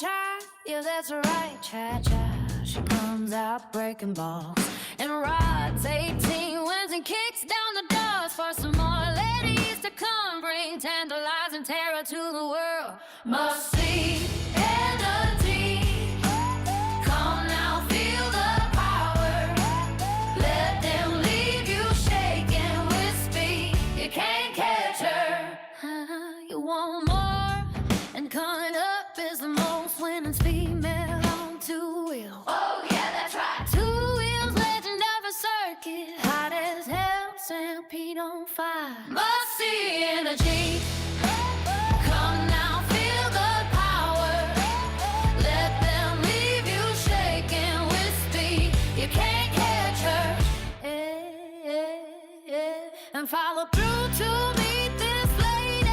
cha-cha, yeah, that's right, cha-cha. She comes out breaking balls and rides 18, wins and kicks down the doors for some more ladies to come, bring tantalizing terror to the world. Must see energy. Come now, feel the power. Let them leave you shaking with speed. You can't catch her. You want more, and coming up is the most winning female on two wheels. Oh yeah, that's right. Two wheels, legend of a circuit, hot as hell, St. Pete on fire. Must see energy. Come now, feel the power. Let them leave you shaking with speed. You can't catch her. And follow through to meet this lady.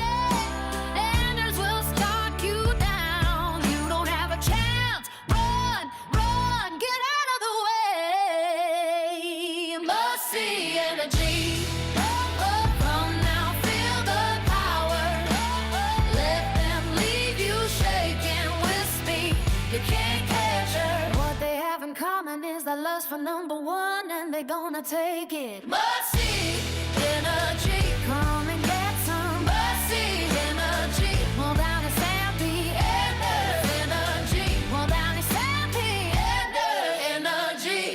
Anders will stalk you down. You don't have a chance. Run, run, get out of the way. Must see energy. Come now, feel the power. Let them leave you shaking with speed. You can't catch her. What they have in common is the lust for number one, and they're gonna take it. Must see energy. Come and get some. Must see energy. Well, down in St. Pete, energy. Well, down in St. Pete, energy.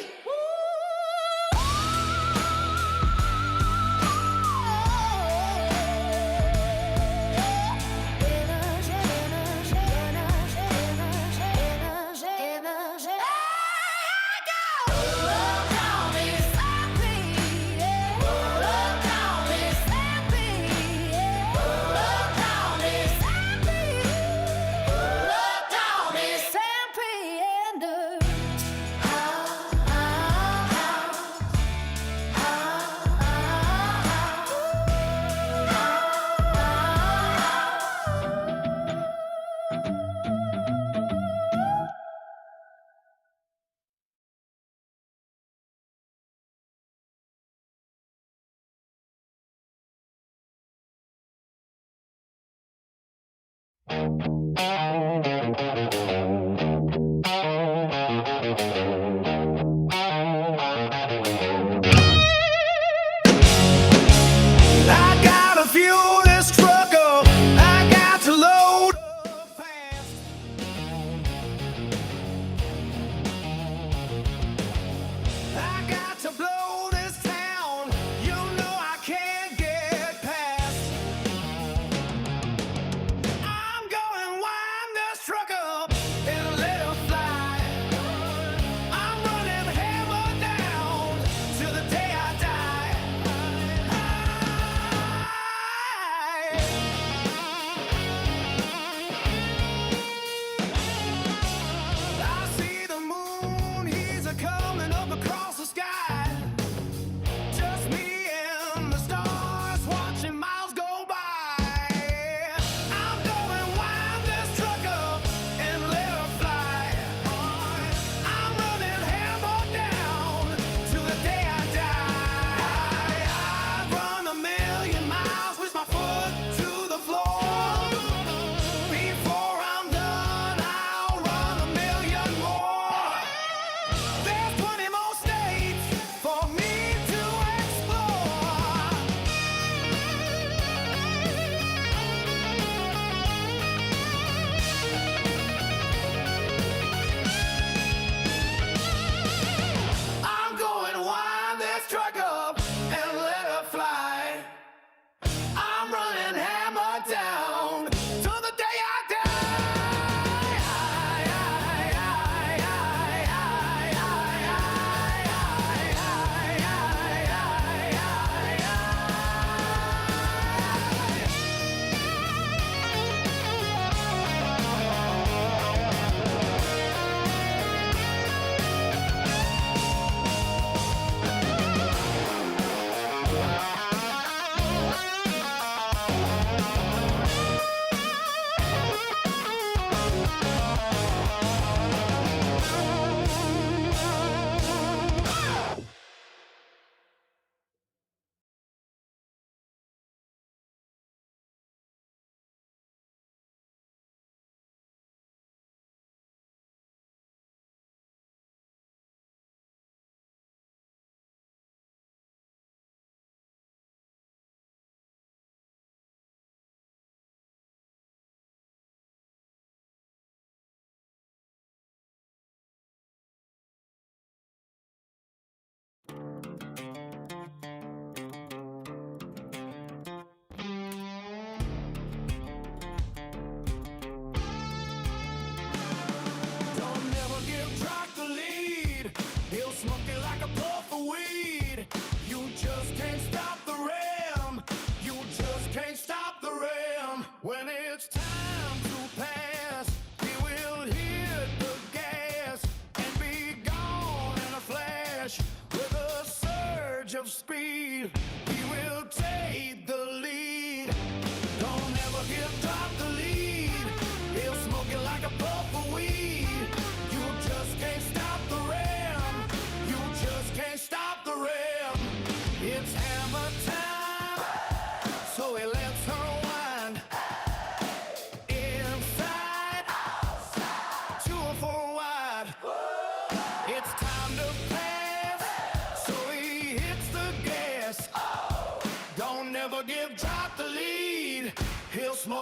I gotta fuel this truck up. I got to load up fast. I got to blow this town. You know I can't get past. I'm going wild.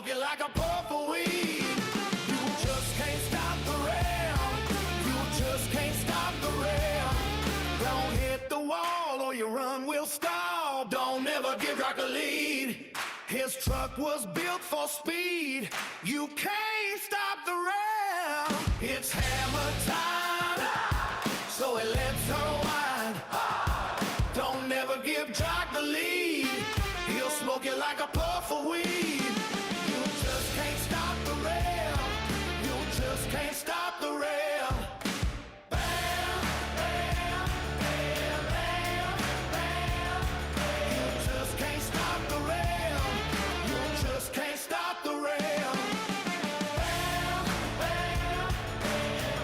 smoking like a puff of weed. You just can't stop the rail. You just can't stop the rail. Don't hit the wall or your run will stall. Don't ever give Droctor a lead. His truck was built for speed. You can't stop the rail. It's hammer time, so it lets unwind. Don't ever give Droctor the lead. He'll smoke you like a puff of weed. You just can't stop the rail. You just can't stop the rail. Bam, bam, bam, bam, bam, bam. You just can't stop the rail. You just can't stop the rail. Bam, bam,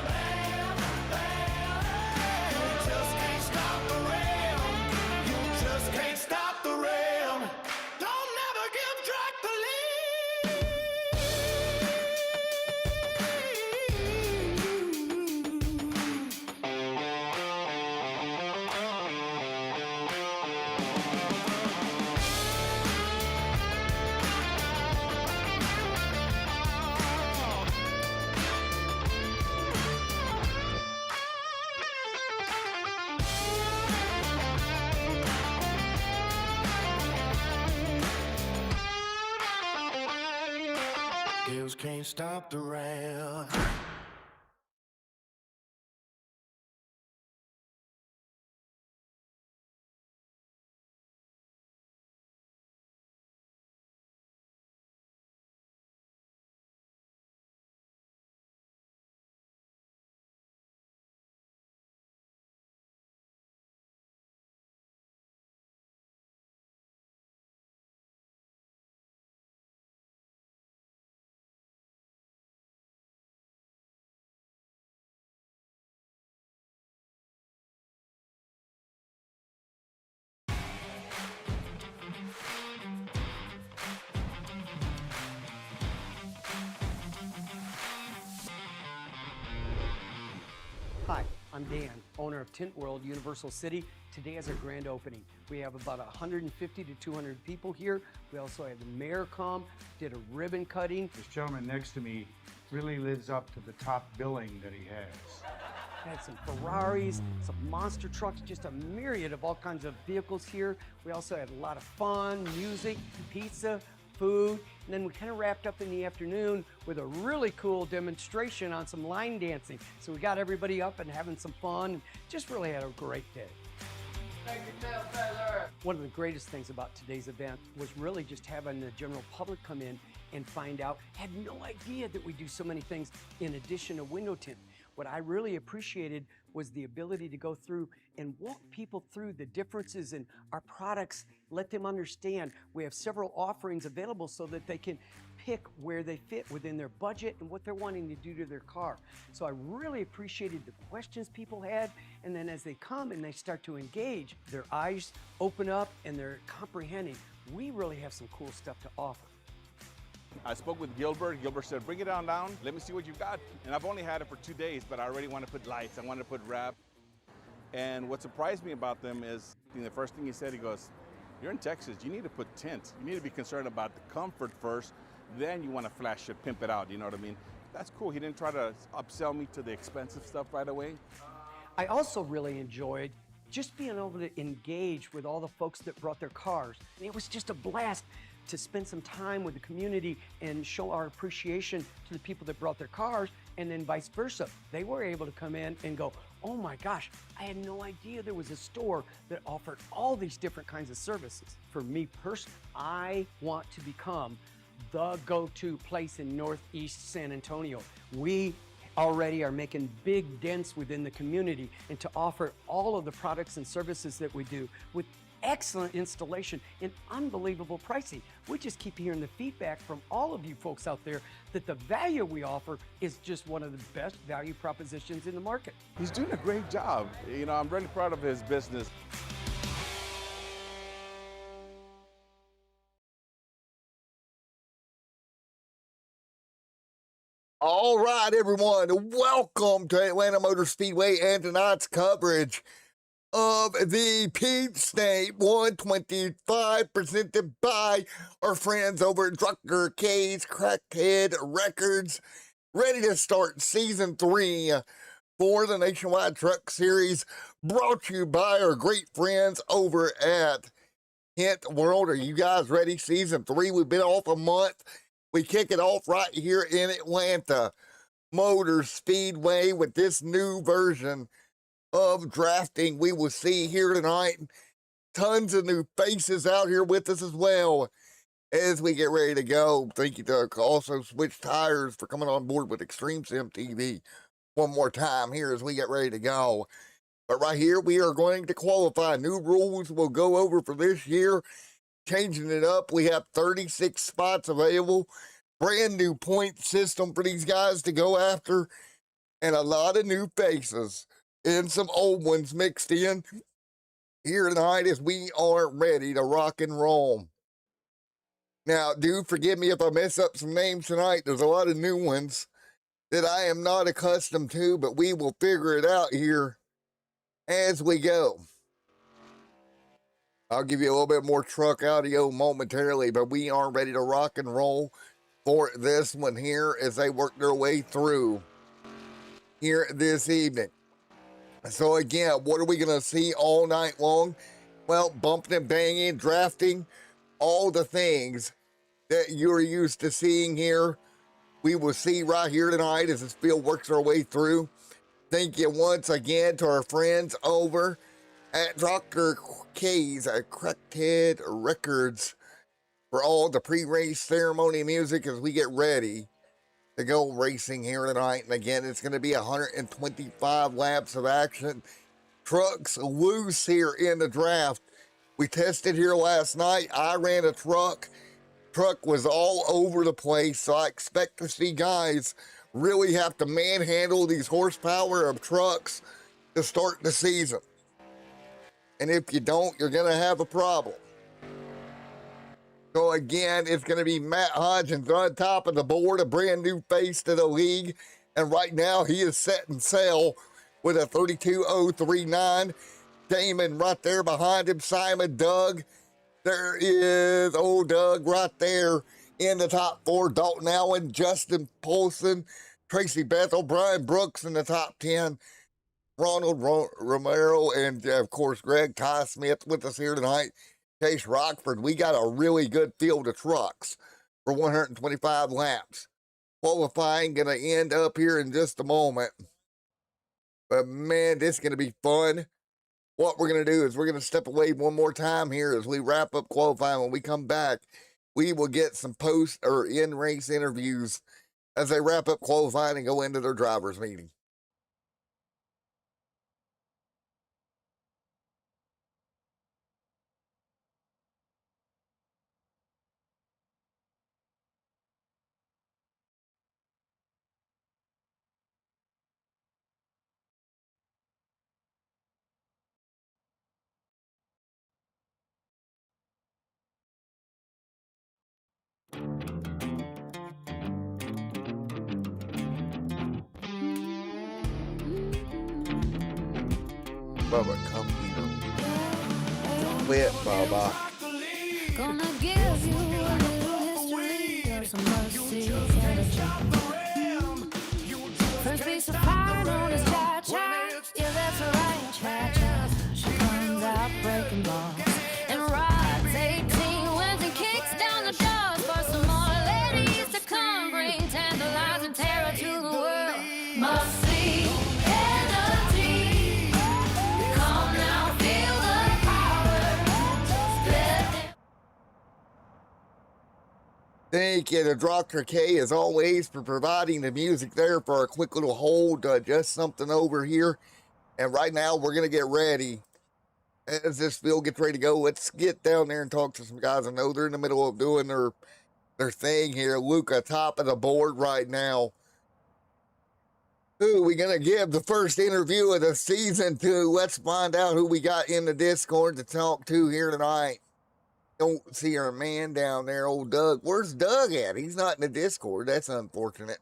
bam, bam, bam. You just can't stop the rail. You just can't stop the rail. Don't never give Droctor the Hills can't stop the rail. Hi, I'm Dan, owner of Tint World, Universal City. Today is our grand opening. We have about 150 to 200 people here. We also had the mayor come, did a ribbon cutting. This gentleman next to me really lives up to the top billing that he has. Had some Ferraris, some monster trucks, just a myriad of all kinds of vehicles here. We also had a lot of fun, music, pizza, food, and then we kind of wrapped up in the afternoon with a really cool demonstration on some line dancing. So we got everybody up and having some fun, and just really had a great day. One of the greatest things about today's event was really just having the general public come in and find out, had no idea that we do so many things in addition to window tint. What I really appreciated was the ability to go through and walk people through the differences in our products, let them understand we have several offerings available so that they can pick where they fit within their budget and what they're wanting to do to their car. So I really appreciated the questions people had, and then as they come and they start to engage, their eyes open up and they're comprehending. We really have some cool stuff to offer. I spoke with Gilbert. Gilbert said, bring it on down. Let me see what you've got. And I've only had it for 2 days, but I already want to put lights. I want to put wrap. And what surprised me about them is the first thing he said, he goes, you're in Texas. You need to put tints. You need to be concerned about the comfort first. Then you want to flash it, pimp it out. You know what I mean? That's cool. He didn't try to upsell me to the expensive stuff right away. I also really enjoyed just being able to engage with all the folks that brought their cars. It was just a blast to spend some time with the community and show our appreciation to the people that brought their cars, and then vice versa. They were able to come in and go, oh my gosh, I had no idea there was a store that offered all these different kinds of services. For me personally, I want to become the go-to place in Northeast San Antonio. We already are making big dents within the community, and to offer all of the products and services that we do with excellent installation and unbelievable pricing. We just keep hearing the feedback from all of you folks out there that the value we offer is just one of the best value propositions in the market. He's doing a great job. You know, I'm really proud of his business. All right, everyone, welcome to Atlanta Motor Speedway and tonight's coverage. of the Peach State 125 presented by our friends over at Droctor K's Crackhead Records, ready to start season 3 for the Nationwide Truck Series, brought to you by our great friends over at Tint World. Are you guys ready? Season 3, we've been off a month. We kick it off right here in Atlanta Motor Speedway with this new version of drafting we will see here tonight. Tons of new faces out here with us as well as we get ready to go. Thank you to also Switch Tires for coming on board with Extreme Sim TV one more time here as we get ready to go. But right here, we are going to qualify. New rules we'll go over for this year. Changing it up, we have 36 spots available. Brand new point system for these guys to go after. And a lot of new faces and some old ones mixed in here tonight as we are ready to rock and roll. Now, do forgive me if I mess up some names tonight. There's a lot of new ones that I am not accustomed to, but we will figure it out here as we go. I'll give you a little bit more truck audio momentarily, but we are ready to rock and roll for this one here as they work their way through here this evening. So again, what are we going to see all night long? Well, bumping and banging, drafting, all the things that you're used to seeing here, we will see right here tonight as this field works our way through. Thank you once again to our friends over at Droctor K's at Crackhead Records for all the pre-race ceremony music as we get ready to go racing here tonight. And again, it's going to be 125 laps of action. Trucks loose here in the draft. We tested here last night. I ran a truck. Truck was all over the place, so I expect to see guys really have to manhandle these horsepower of trucks to start the season. And if you don't, you're going to have a problem. So again, it's going to be Matt Hodgins on top of the board, a brand new face to the league. And right now he is setting sail with a 32.039. Damon right there behind him, Simon, Doug. There is old Doug right there in the top 4. Dalton Allen, Justin Polson, Tracy Bethel, Brian Brooks in the top 10. Ronald Romero, and of course, Greg Ty Smith with us here tonight. Chase Rockford. We got a really good field of trucks for 125 laps. Qualifying going to end up here in just a moment. But man, this is going to be fun. What we're going to do is we're going to step away one more time here as we wrap up qualifying. When we come back, we will get some post or in-race interviews as they wrap up qualifying and go into their driver's meeting. Bubba, come here. Quit, Bubba. Gonna give you a little history of some mercy. First piece of fire known as cha-cha. Yeah, that's right, cha-cha. She comes out breaking balls and rides 18 wins and kicks down the doors for some more ladies to come bring tantalizing terror to the world. Must see energy. Come now, feel the power. Let Thank you to Droctor K, as always, for providing the music there for a quick little hold, just something over here. And right now, we're going to get ready. As this field gets ready to go, let's get down there and talk to some guys. I know they're in the middle of doing their thing here. Luca, top of the board right now. Who we going to give the first interview of the season to? Let's find out who we got in the Discord to talk to here tonight. Don't see our man down there, old Doug. Where's Doug at? He's not in the Discord. That's unfortunate.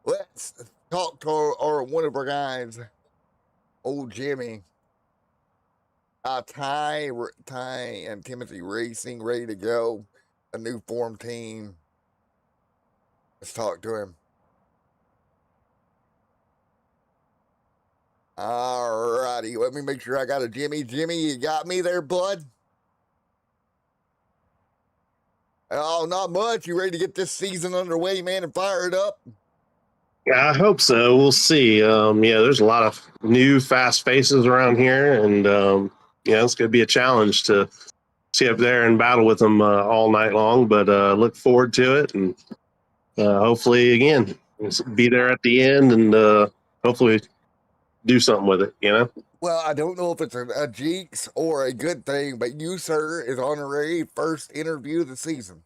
Let's talk to our one of our guys, old Jimmy. Ty and Timothy Racing ready to go. A new form team. Let's talk to him. All righty. Let me make sure I got a Jimmy. Jimmy, you got me there, bud? Oh, not much. You ready to get this season underway, man, and fire it up? I hope so. We'll see. There's a lot of new, fast faces around here, and it's going to be a challenge to sit up there and battle with them all night long. But look forward to it, and hopefully, again, be there at the end, and hopefully do something with it. Well, I don't know if it's a jinx or a good thing, but you, sir, is honorary first interview of the season.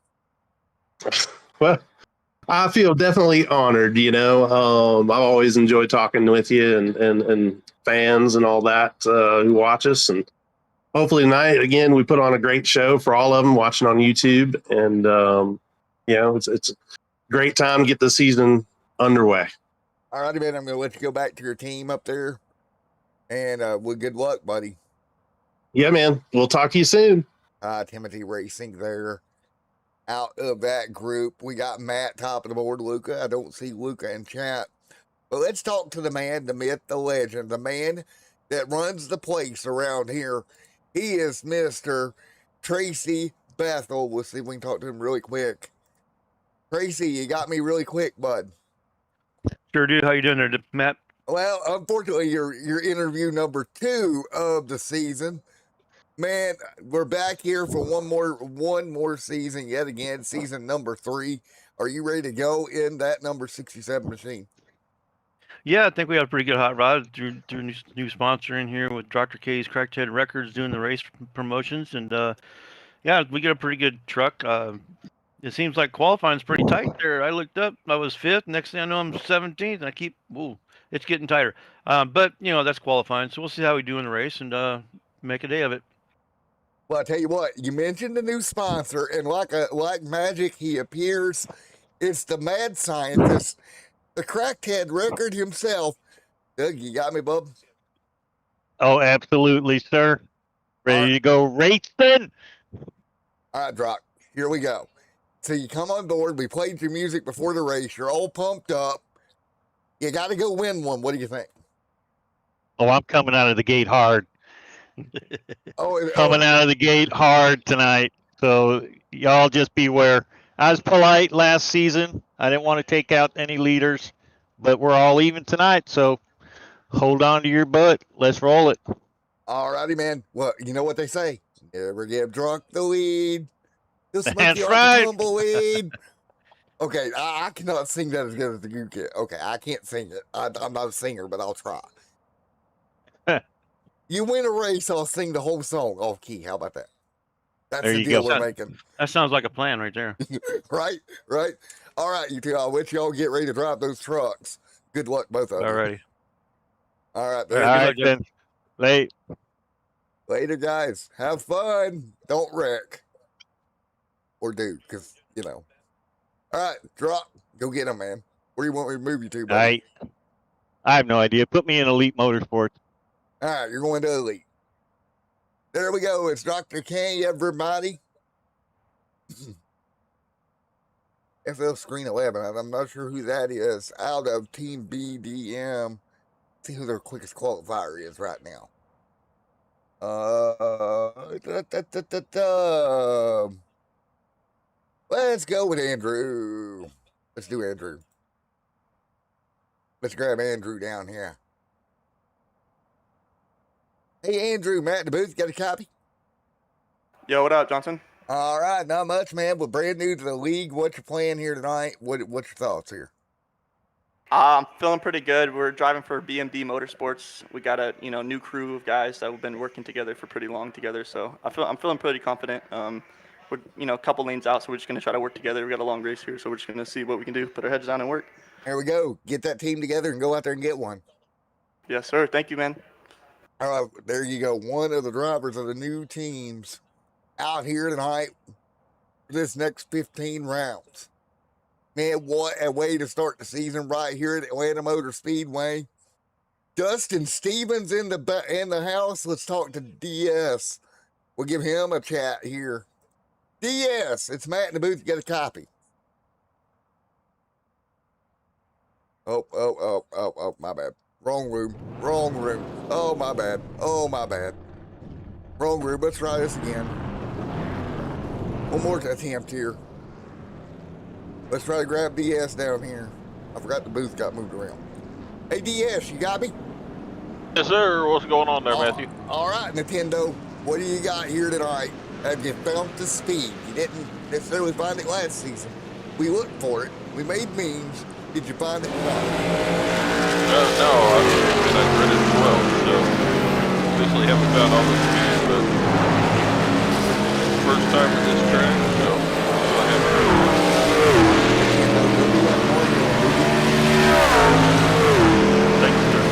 Well, I feel definitely honored. I've always enjoyed talking with you and fans and all that who watch us. And hopefully tonight, again, we put on a great show for all of them watching on YouTube. And, it's a great time to get the season underway. All righty, man. I'm going to let you go back to your team up there. And well, good luck, buddy. Yeah, man. We'll talk to you soon. Timothy Racing there. Out of that group, we got Matt top of the board. Luca, I don't see Luca in chat. But let's talk to the man, the myth, the legend, the man that runs the place around here. He is Mr. Tracy Bethel. We'll see if we can talk to him really quick. Tracy, you got me really quick, bud. Sure do. How you doing there, Matt? Well, unfortunately, you're interview number 2 of the season. Man, we're back here for one more season yet again, season number 3. Are you ready to go in that number 67 machine? Yeah, I think we have a pretty good hot rod through new sponsor in here with Droctor K's Cracked Head Records doing the race promotions, and we get a pretty good truck. It seems like qualifying's pretty tight there. I looked up, I was 5th. Next thing I know, I'm 17th, and it's getting tighter. But that's qualifying, so we'll see how we do in the race and make a day of it. Well, I tell you what, you mentioned the new sponsor, and like magic, he appears. It's the mad scientist, the Cracked Head Record himself. Doug, you got me, bub? Oh, absolutely, sir. Ready to go racing? All right, Drock, here we go. So you come on board. We played your music before the race. You're all pumped up. You got to go win one. What do you think? Oh, I'm coming out of the gate hard. Coming out of the gate hard tonight. So y'all just beware. I was polite last season. I didn't want to take out any leaders, but we're all even tonight. So hold on to your butt. Let's roll it. All righty, man. Well, you know what they say. Never give drunk the lead. He'll smoke you off the tumbleweed. Okay, I cannot sing that as good as the you can. Okay, I can't sing it. I'm not a singer, but I'll try. You win a race, I'll sing the whole song off key. How about that? That's the deal we're making. That sounds like a plan right there. Right. All right, you two. I'll let y'all get ready to drive those trucks. Good luck, both of you. All righty. All right. All right, then. Later, guys. Have fun. Don't wreck. Or do, because, All right, drop. Go get them, man. Where do you want me to move you to, buddy? I have no idea. Put me in Elite Motorsports. All right, you're going to Elite. There we go. It's Dr. K, everybody. FL Screen 11. I'm not sure who that is. Out of Team BDM. See who their quickest qualifier is right now. Let's go with Andrew. Let's do Andrew. Let's grab Andrew down here. Hey, Andrew, Matt in the booth, got a copy? Yo, what up, Johnson? All right, not much, man. We're brand new to the league. What's your plan here tonight? What's your thoughts here? I'm feeling pretty good. We're driving for BMD Motorsports. We got a new crew of guys that we've been working together for pretty long together. So I'm feeling pretty confident. We're a couple lanes out, so we're just gonna try to work together. We got a long race here, so we're just gonna see what we can do. Put our heads down and work. There we go. Get that team together and go out there and get one. Yes, sir. Thank you, man. All right, there you go. One of the drivers of the new teams out here tonight for this next 15 rounds. Man, what a way to start the season right here at Atlanta Motor Speedway. Dustin Stevens in the house. Let's talk to DS. We'll give him a chat here. DS, it's Matt in the booth. You got a copy. Oh, my bad. Wrong room. Oh, my bad. Wrong room. Let's try this again. One more attempt here. Let's try to grab DS down here. I forgot the booth got moved around. Hey, DS, you got me? Yes, sir. What's going on there, Matthew? All right, Nintendo. What do you got here tonight? Have you found the speed? You didn't necessarily find it last season. We looked for it. We made memes. Did you find it tonight? No, I've read it as well, so obviously haven't found all the speed, but first time in this track, so I haven't heard it. Thank you, sir.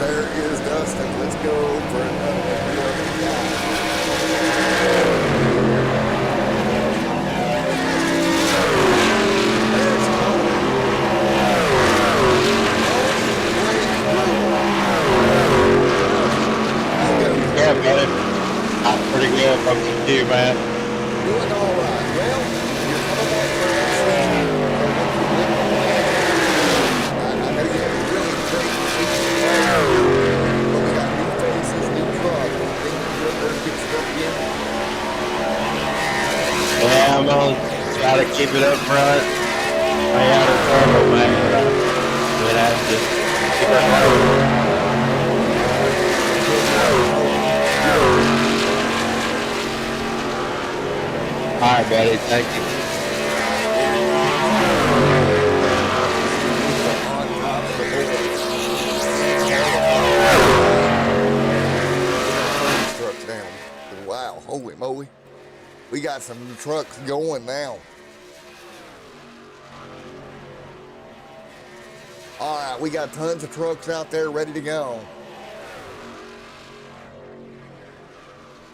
There is Dustin. Let's go for another. Yeah, man. I'm pretty good. How about you, man? Doing all right. Well, you're coming back for next season. I know you had a really great season, but we got new faces, new truck. I think you're going to get stuff in. Yeah, I'm gonna try to keep it up front. I had a trouble, man, but I just keep it up. All right, buddy. Thank you. Trucks down. Wow, holy moly. We got some trucks going now. All right, we got tons of trucks out there ready to go.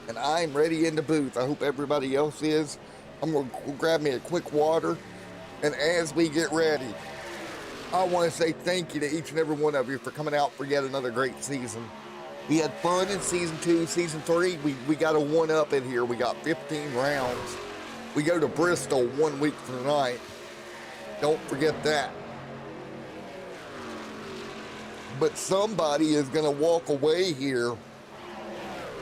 And I'm ready in the booth. I hope everybody else is. I'm going to grab me a quick water. And as we get ready, I want to say thank you to each and every one of you for coming out for yet another great season. We had fun in season 2, season 3. We got a one-up in here. We got 15 rounds. We go to Bristol 1 week from tonight. Don't forget that. But somebody is going to walk away here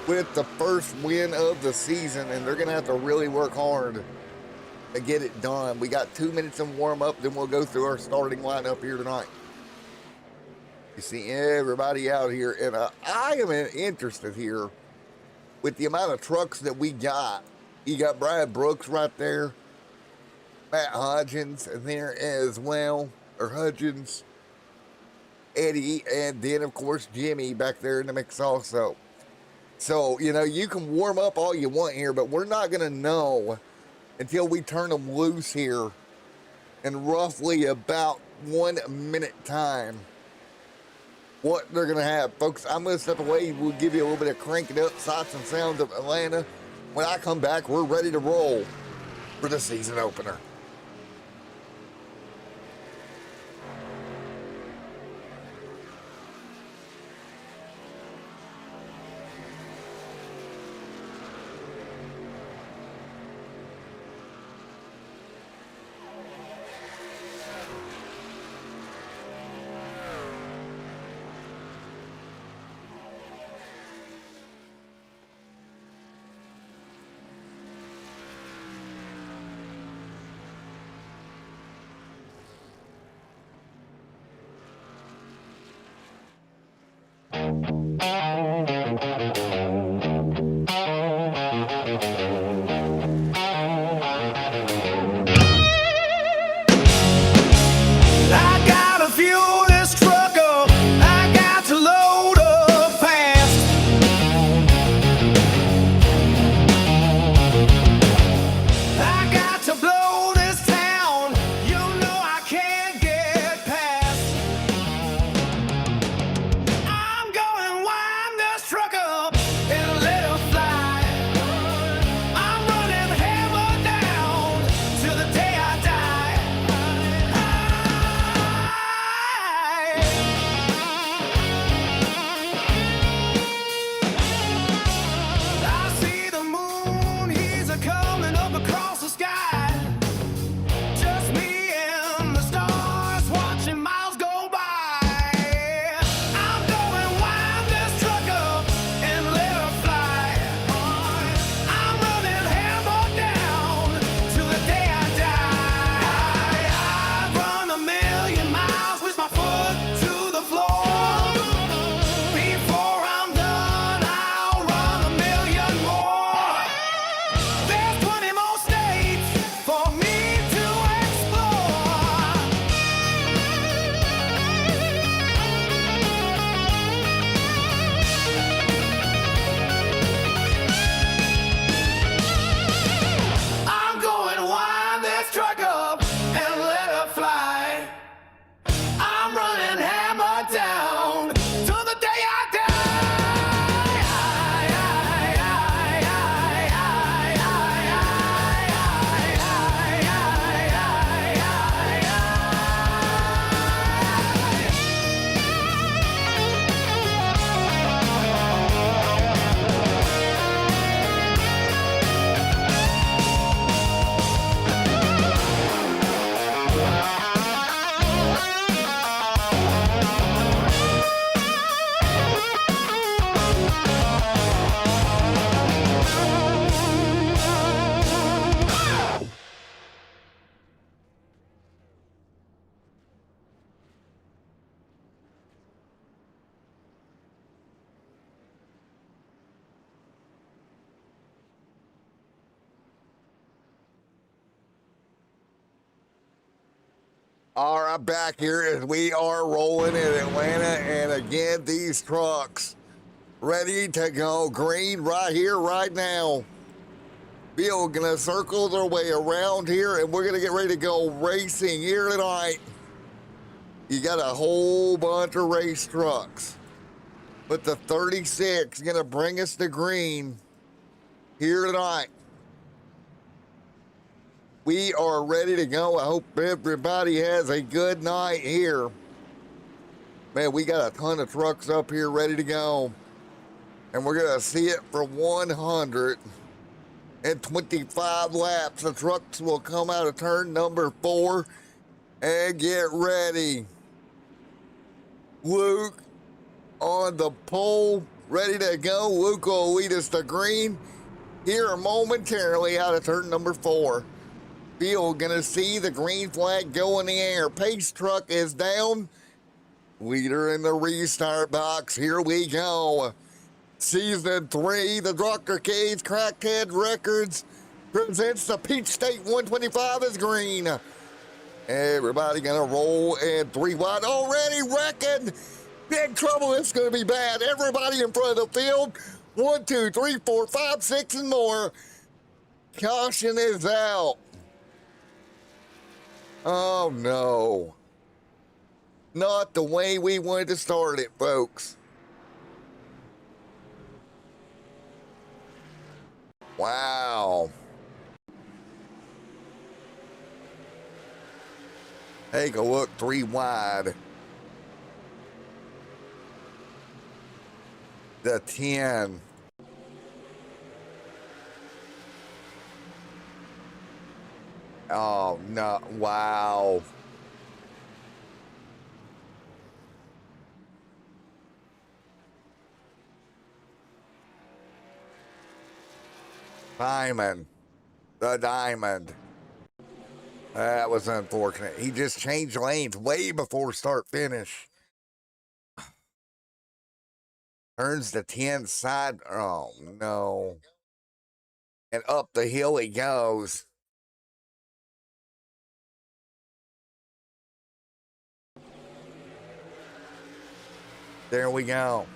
with the first win of the season, and they're going to have to really work hard to get it done. We got 2 minutes in warm-up, then we'll go through our starting lineup here tonight. You see everybody out here, and I am interested here with the amount of trucks that we got. You got Brad Brooks right there, Matt Hodgins there as well, or Hudgens, Eddie, and then, of course, Jimmy back there in the mix also. So, you know, you can warm up all you want here, but we're not going to know until we turn them loose here in roughly about 1 minute time what they're going to have. Folks, I'm going to step away. We'll give you a little bit of cranking up sights and sounds of Atlanta. When I come back, we're ready to roll for the season opener. I gotta fuel this truck up. I got to load up fast. I got to blow this town. You know I can't get past. I'm going wild. All right, back here as we are rolling in Atlanta, and again, these trucks ready to go green right here, right now. Bill gonna circle their way around here, and we're gonna get ready to go racing here tonight. You got a whole bunch of race trucks, but the 36 gonna bring us to green here tonight. We are ready to go. I hope everybody has a good night here. Man, we got a ton of trucks up here ready to go. And we're going to see it for 125 laps. The trucks will come out of turn number 4 and get ready. Luke on the pole, ready to go. Luke will lead us to green here momentarily out of turn number 4. Bill gonna see the green flag go in the air. Pace truck is down. Leader in the restart box. Here we go. Season 3, the Droctor Cage Crackhead Records presents the Peach State 125 as green. Everybody gonna roll in 3 wide. Already wrecking. Big trouble. It's gonna be bad. Everybody in front of the field. 1, 2, 3, 4, 5, 6, and more. Caution is out. Oh no. Not the way we wanted to start it, folks. Wow. Take a look, 3 wide. The 10. Oh, no. Wow. Diamond. The diamond. That was unfortunate. He just changed lanes way before start finish. Turns the 10 side. Oh, no. And up the hill he goes. There we go.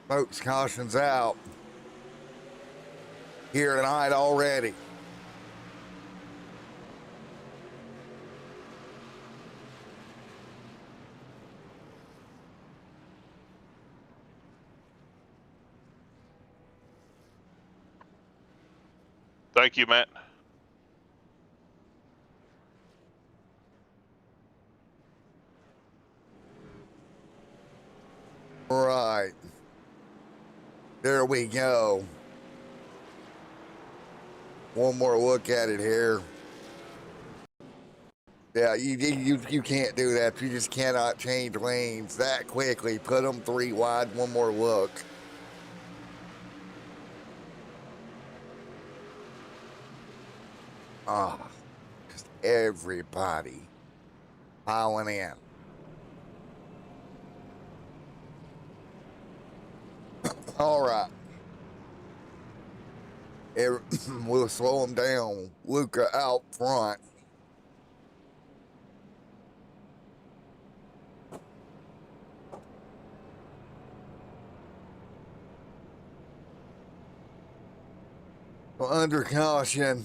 Folks, caution's out. Here tonight already. Thank you, Matt. Right. There we go. One more look at it here. Yeah, you can't do that. You just cannot change lanes that quickly. Put them 3 wide. One more look. Ah, just everybody piling in. All right. We'll slow him down. Luca out front. Under caution.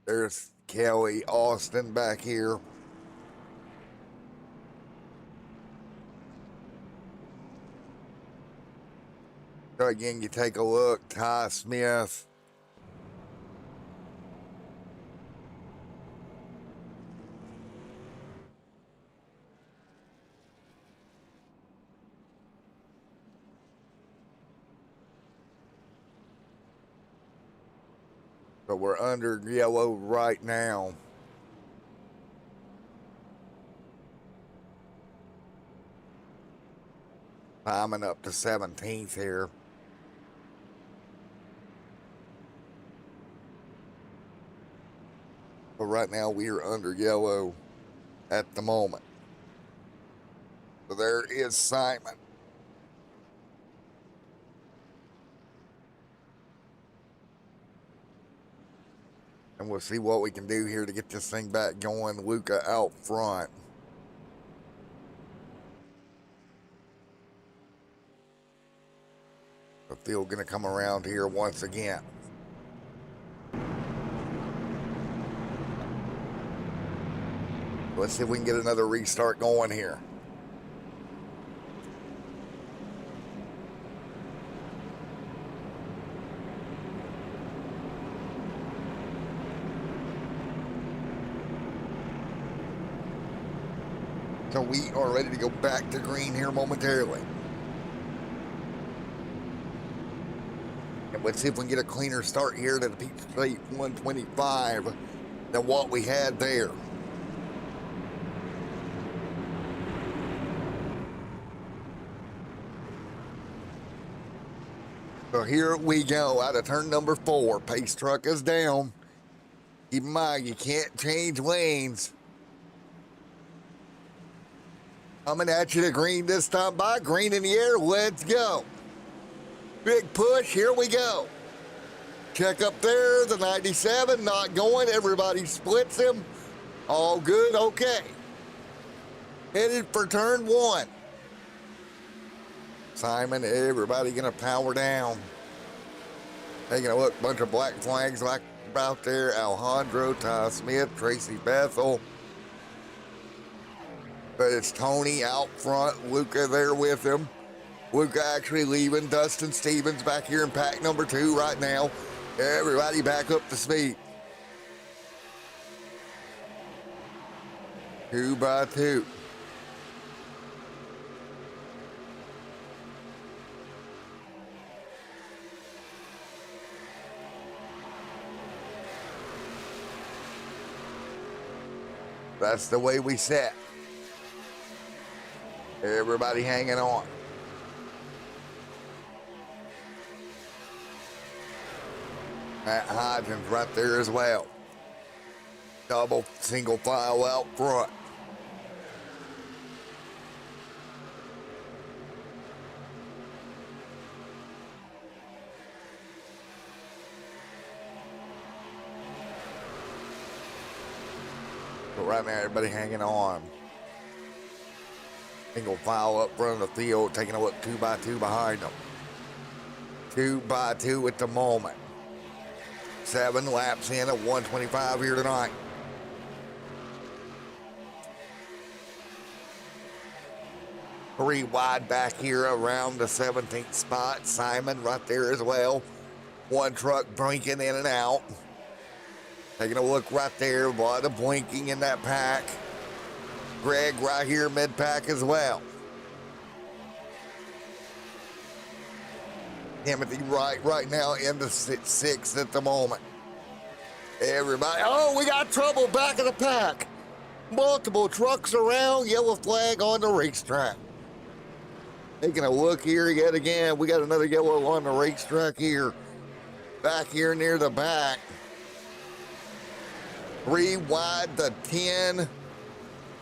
There's Kelly Austin back here. So again, you take a look, Ty Smith. So we're under yellow right now. Climbing up to 17th here. But right now we are under yellow at the moment. So there is Simon. And we'll see what we can do here to get this thing back going. Luca out front. The field gonna come around here once again. Let's see if we can get another restart going here. So we are ready to go back to green here momentarily. And let's see if we can get a cleaner start here to the Peach State 125 than what we had there. So here we go, out of turn number 4. Pace truck is down. Keep in mind, you can't change lanes. Coming at you to green this time by. Green in the air, let's go. Big push, here we go. Check up there, the 97, not going. Everybody splits him. All good, okay. Headed for turn 1. Simon, everybody gonna power down. Taking a look, bunch of black flags like about there. Alejandro, Ty Smith, Tracy Bethel. But it's Tony out front, Luca there with him. Luca actually leaving. Dustin Stevens back here in pack number 2 right now. Everybody back up to speed. 2 by 2. That's the way we set. Everybody hanging on. Matt Hodgins right there as well. Double single file out front. But right now, everybody hanging on. Single file up front of the field, taking a look 2 by 2 behind them. 2 by 2 at the moment. 7 laps in at 125 here tonight. Three wide back here around the 17th spot. Simon right there as well. One truck blinking in and out. Taking a look right there. A lot of blinking in that pack. Greg right here mid-pack as well. Timothy right now in the 6th at the moment. Everybody, oh, we got trouble back of the pack. Multiple trucks around, yellow flag on the racetrack. Taking a look here yet again, we got another yellow on the racetrack here. Back here near the back. 3 wide, the 10.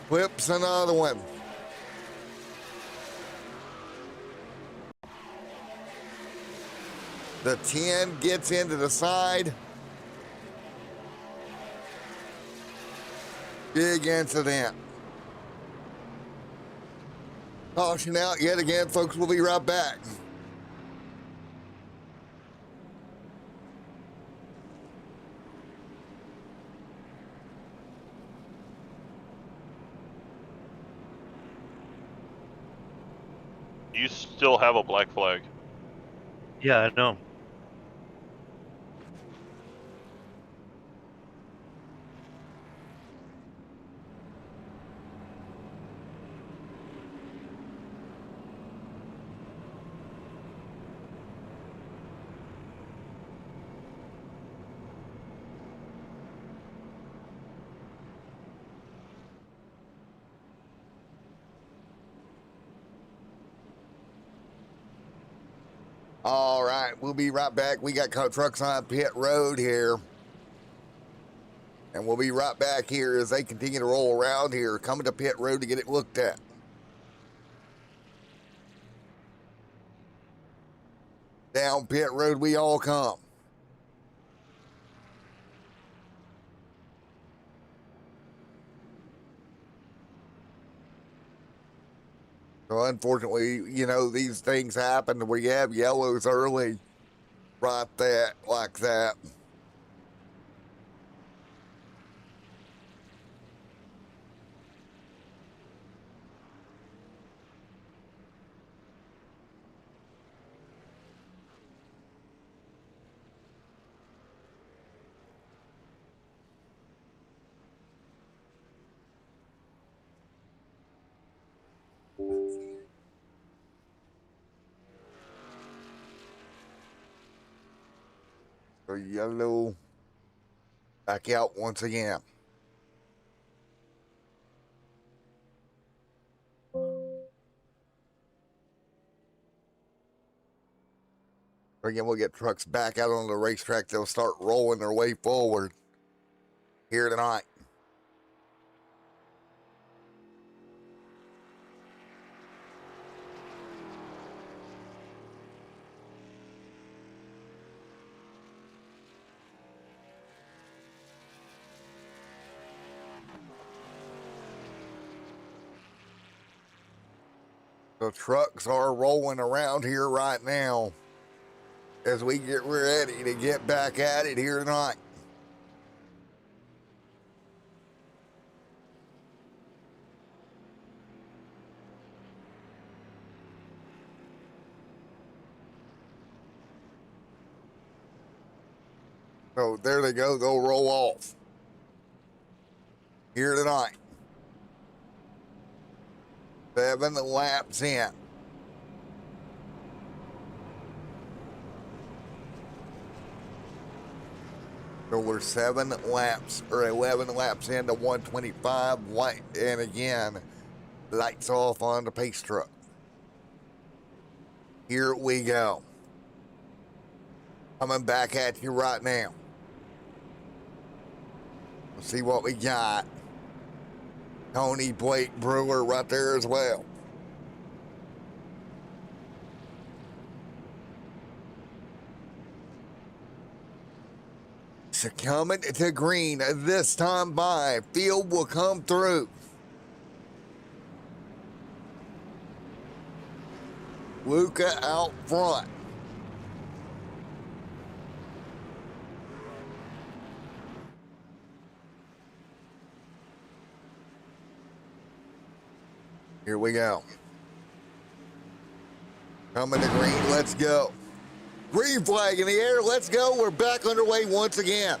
Flips another one. The 10 gets into the side. Big incident. Caution out yet again, folks. We'll be right back. You still have a black flag. Yeah, I know. All right, we'll be right back. We got trucks on pit road here. And we'll be right back here as they continue to roll around here, coming to pit road to get it looked at. Down pit road we all come. So unfortunately, you know, these things happen. We have yellows early, right there, like that. So yellow back out once again. Again, we'll get trucks back out on the racetrack. They'll start rolling their way forward here tonight. The trucks are rolling around here right now as we get ready to get back at it here tonight. So there they go, they'll roll off here tonight. 7 laps in. So we're 7 laps or 11 laps into 125 white, and again, lights off on the pace truck. Here we go. Coming back at you right now. Let's see what we got. Tony Blake Brewer right there as well. So coming to green this time by. Field will come through. Luca out front. Here we go. Coming to green, let's go. Green flag in the air, let's go. We're back underway once again.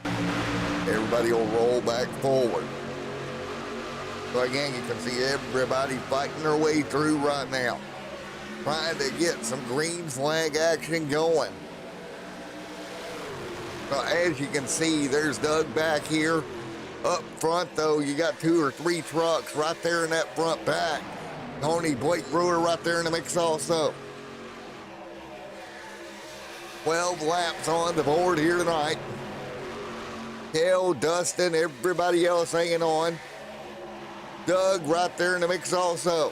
Everybody will roll back forward. So again, you can see everybody fighting their way through right now. Trying to get some green flag action going. So as you can see, there's Doug back here. Up front, though, you got 2 or 3 trucks right there in that front pack. Tony Blake Brewer right there in the mix also. 12 laps on the board here tonight. Kel, Dustin, everybody else hanging on. Doug right there in the mix also.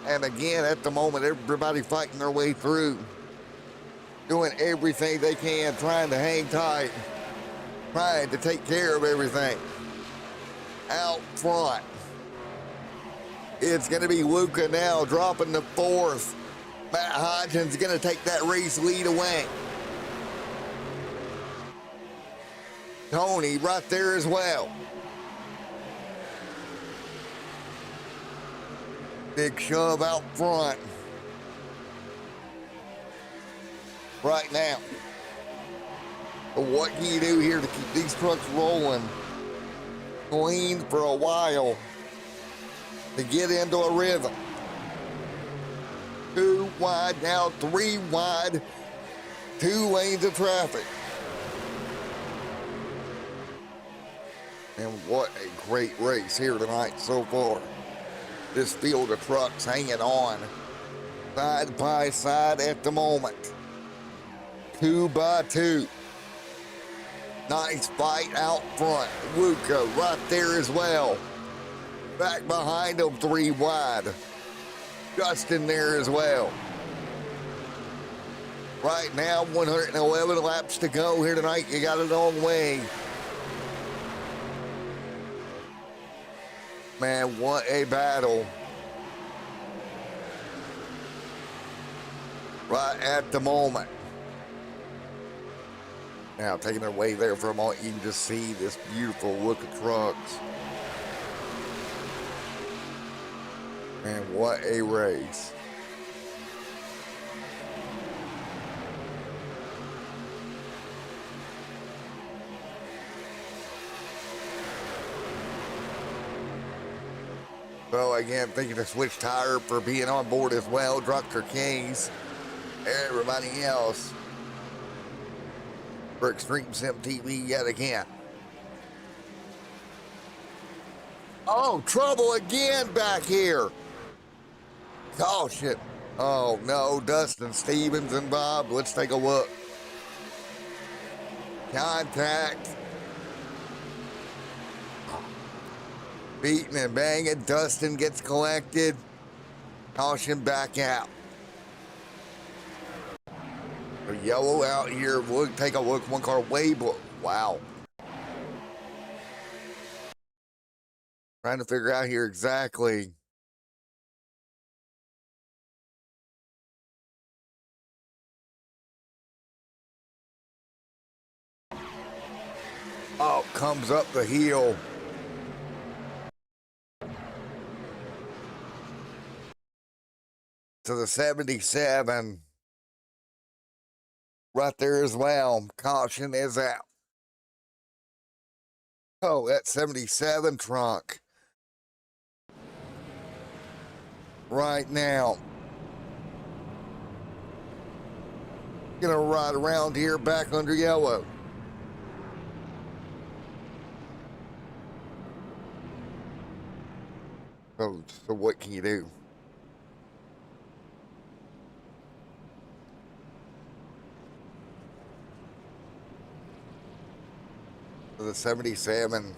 And again, at the moment, everybody fighting their way through. Doing everything they can, trying to hang tight, trying to take care of everything. Out front, it's going to be Luca now dropping the 4th. Matt Hodgins going to take that race lead away. Tony right there as well. Big shove out front. Right now. But what can you do here to keep these trucks rolling clean for a while to get into a rhythm? 2 wide, now 3 wide, 2 lanes of traffic. And what a great race here tonight so far. This field of trucks hanging on side by side at the moment. 2 by 2. Nice fight out front. Luca right there as well. Back behind him 3 wide. Justin there as well. Right now, 111 laps to go here tonight. You got a long way. Man, what a battle. Right at the moment. Now, taking it away there for a moment, you can just see this beautiful look of trucks. And what a race. So again, thank you to Switch Tire for being on board as well. Droctor Case, everybody else for Extreme Sim TV yet again. Oh, trouble again back here. Oh shit. Oh no, Dustin Stevens and Bob. Let's take a look. Contact. Beating and banging. Dustin gets collected. Caution back out. The yellow out here. We'll take a look. One car way below. Wow. Trying to figure out here exactly. Oh, comes up the hill. To the 77. Right there as well. Caution is out. Oh, that 77 trunk. Right now. Gonna ride around here back under yellow. So what can you do? So the 77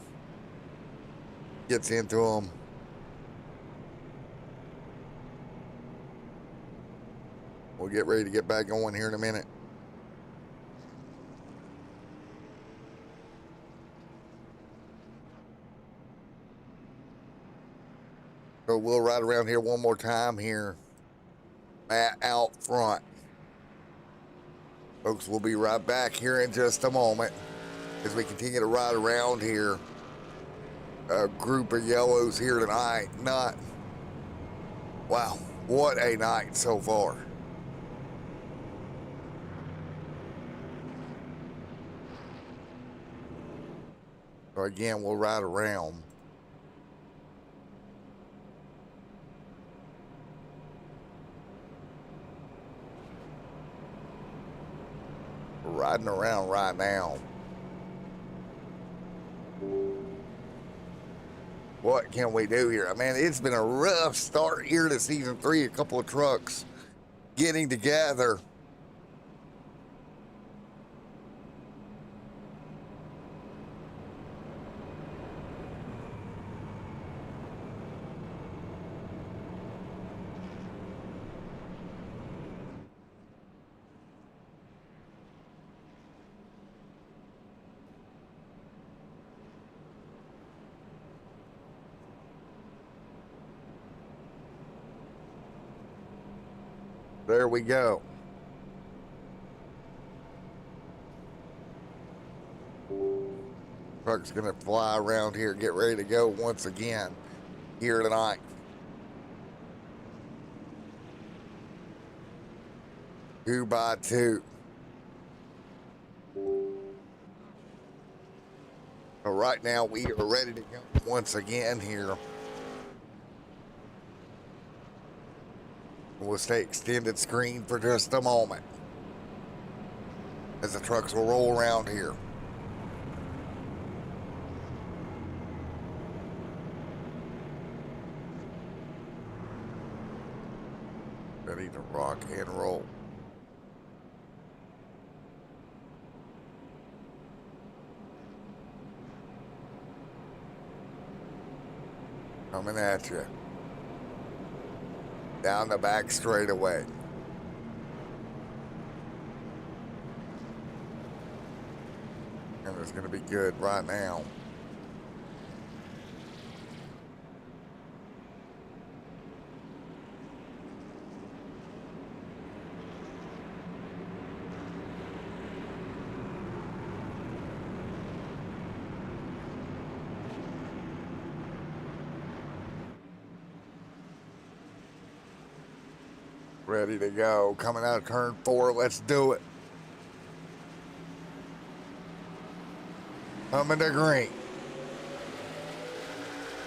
gets into him. We'll get ready to get back going here in a minute. So we'll ride around here one more time here. Matt out front. Folks, we'll be right back here in just a moment as we continue to ride around here. A group of yellows here tonight. Wow, what a night so far. So again, we'll ride around. We're riding around right now. What can we do here? I mean, it's been a rough start here to season 3. A couple of trucks getting together. There we go. Truck's gonna fly around here, get ready to go once again here tonight. 2 by 2. So right now we are ready to go once again here. We'll stay extended screen for just a moment as the trucks will roll around here. Ready to rock and roll. Coming at you. Down the back straightaway. And it's going to be good right now. Ready to go. Coming out of turn 4. Let's do it. Coming to green.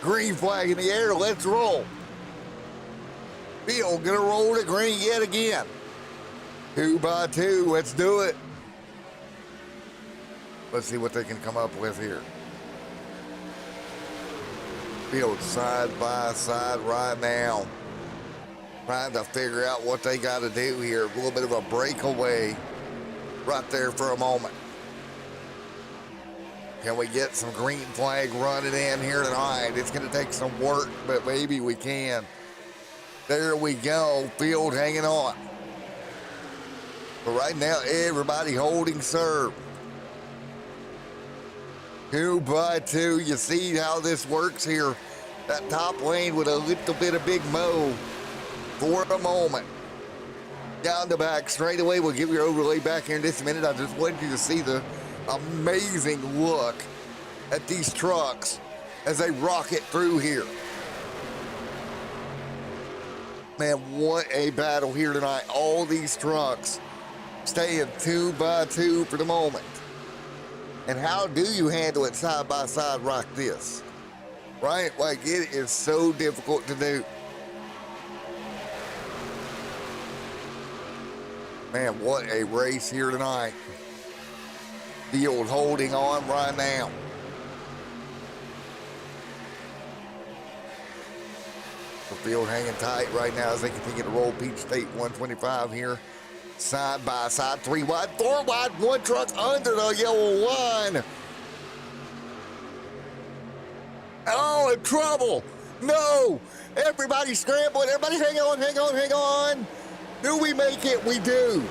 Green flag in the air. Let's roll. Field gonna roll to green yet again. 2 by 2. Let's do it. Let's see what they can come up with here. Field side by side right now. Trying to figure out what they got to do here. A little bit of a breakaway right there for a moment. Can we get some green flag running in here tonight? It's going to take some work, but maybe we can. There we go. Field hanging on. But right now, everybody holding serve. 2 by 2. You see how this works here. That top lane with a little bit of big mow for a moment. Down the back straightaway. We'll give your overlay back here in just a minute. I just wanted you to see the amazing look at these trucks as they rocket through here. Man, what a battle here tonight. All these trucks staying 2 by 2 for the moment. And how do you handle it side by side like this? Right? Like, it is so difficult to do. Man, what a race here tonight. Field holding on right now. The field hanging tight right now as they continue to roll Peach State 125 here. Side by side, 3 wide, 4 wide, 1 truck under the yellow line. Oh, in trouble. No. Everybody scrambling. Everybody hang on, hang on, hang on. Do we make it? We do.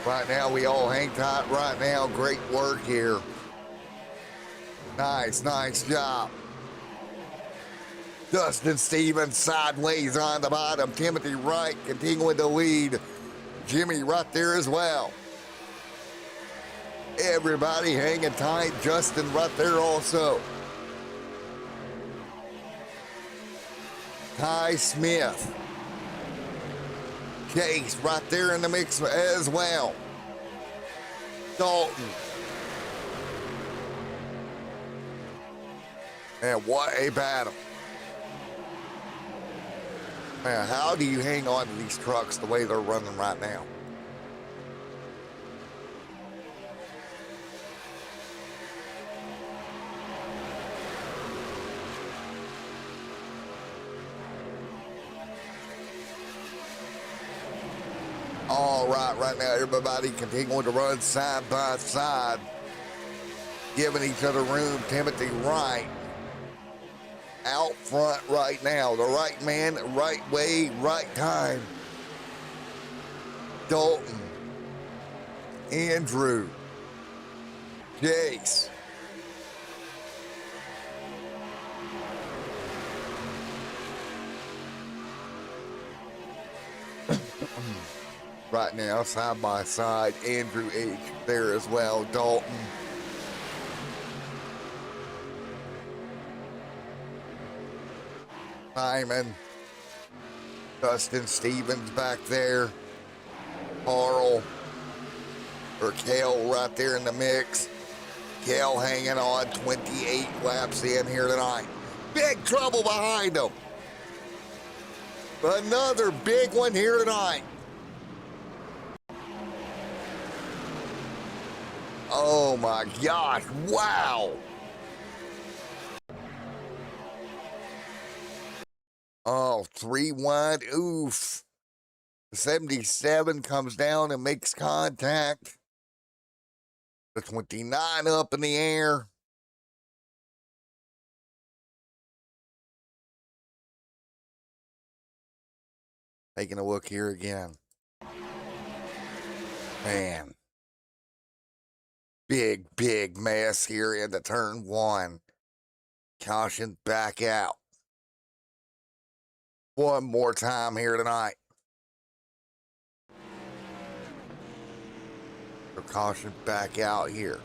Right now, we all hang tight right now. Great work here. Nice, nice job. Dustin Stevens sideways on the bottom. Timothy Wright continuing to lead. Jimmy right there as well. Everybody hanging tight. Justin right there also. Ty Smith. Chase right there in the mix as well. Dalton. And what a battle. Man, how do you hang on to these trucks the way they're running right now? All right now, everybody continuing to run side by side, giving each other room. Timothy Wright out front right now. The right man, right way, right time. Dalton, Andrew, Chase. Right now, side by side, Andrew H. there as well. Dalton. Simon. Dustin Stevens back there. Carl. Or Kale right there in the mix. Kale hanging on 28 laps in here tonight. Big trouble behind him. Another big one here tonight. Oh my gosh, wow. Oh, 3 wide, oof. 77 comes down and makes contact. The 29 up in the air. Taking a look here again. Man. Big mess here into turn 1. Caution back out. One more time here tonight. So caution back out here.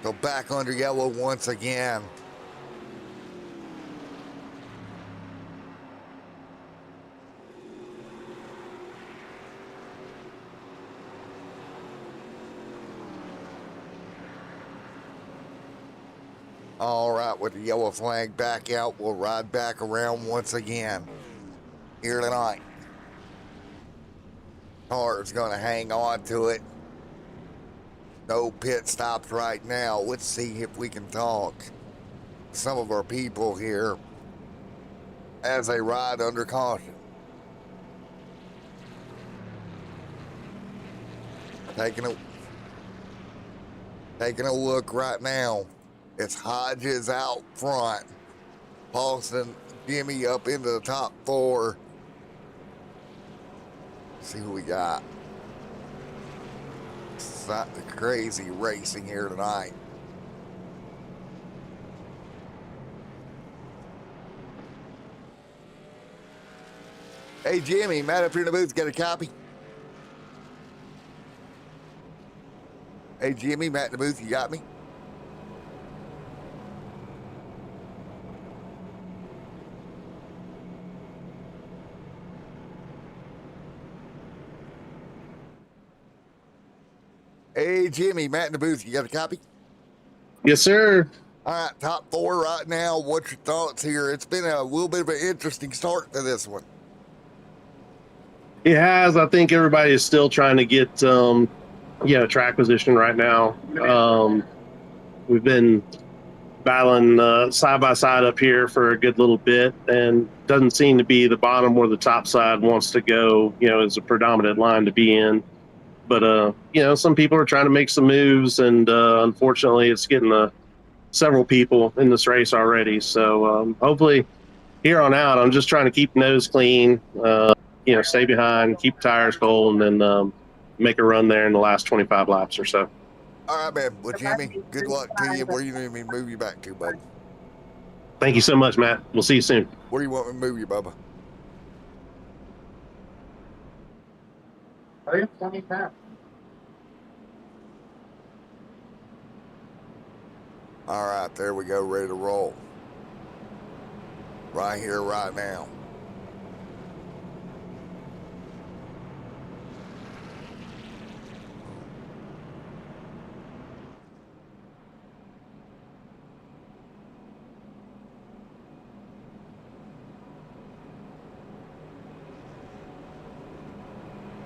So back under yellow once again. All right, with the yellow flag back out, we'll ride back around once again here tonight. Car's gonna hang on to it. No pit stops right now. Let's see if we can talk to some of our people here as they ride under caution. Taking a look right now. It's Hodges out front. Paulson, Jimmy up into the top four. Let's see who we got. It's not crazy racing here tonight. Hey Jimmy, Matt up here in the booth, got a copy? Hey Jimmy, Matt in the booth, you got me? Hey, Jimmy, Matt in the booth, you got a copy? Yes, sir. All right, top four right now. What's your thoughts here? It's been a little bit of an interesting start to this one. It has. I think everybody is still trying to get, track position right now. We've been battling side by side up here for a good little bit, and doesn't seem to be the bottom where the top side wants to go, is a predominant line to be in. But, some people are trying to make some moves, and unfortunately it's getting several people in this race already. So hopefully here on out, I'm just trying to keep nose clean, stay behind, keep tires cold, and then make a run there in the last 25 laps or so. All right, man. Well, Jimmy, good luck to you. Where do you need me to move you back to, bud? Thank you so much, Matt. We'll see you soon. Where do you want me to move you, Bubba? All right, there we go, ready to roll. Right here, right now.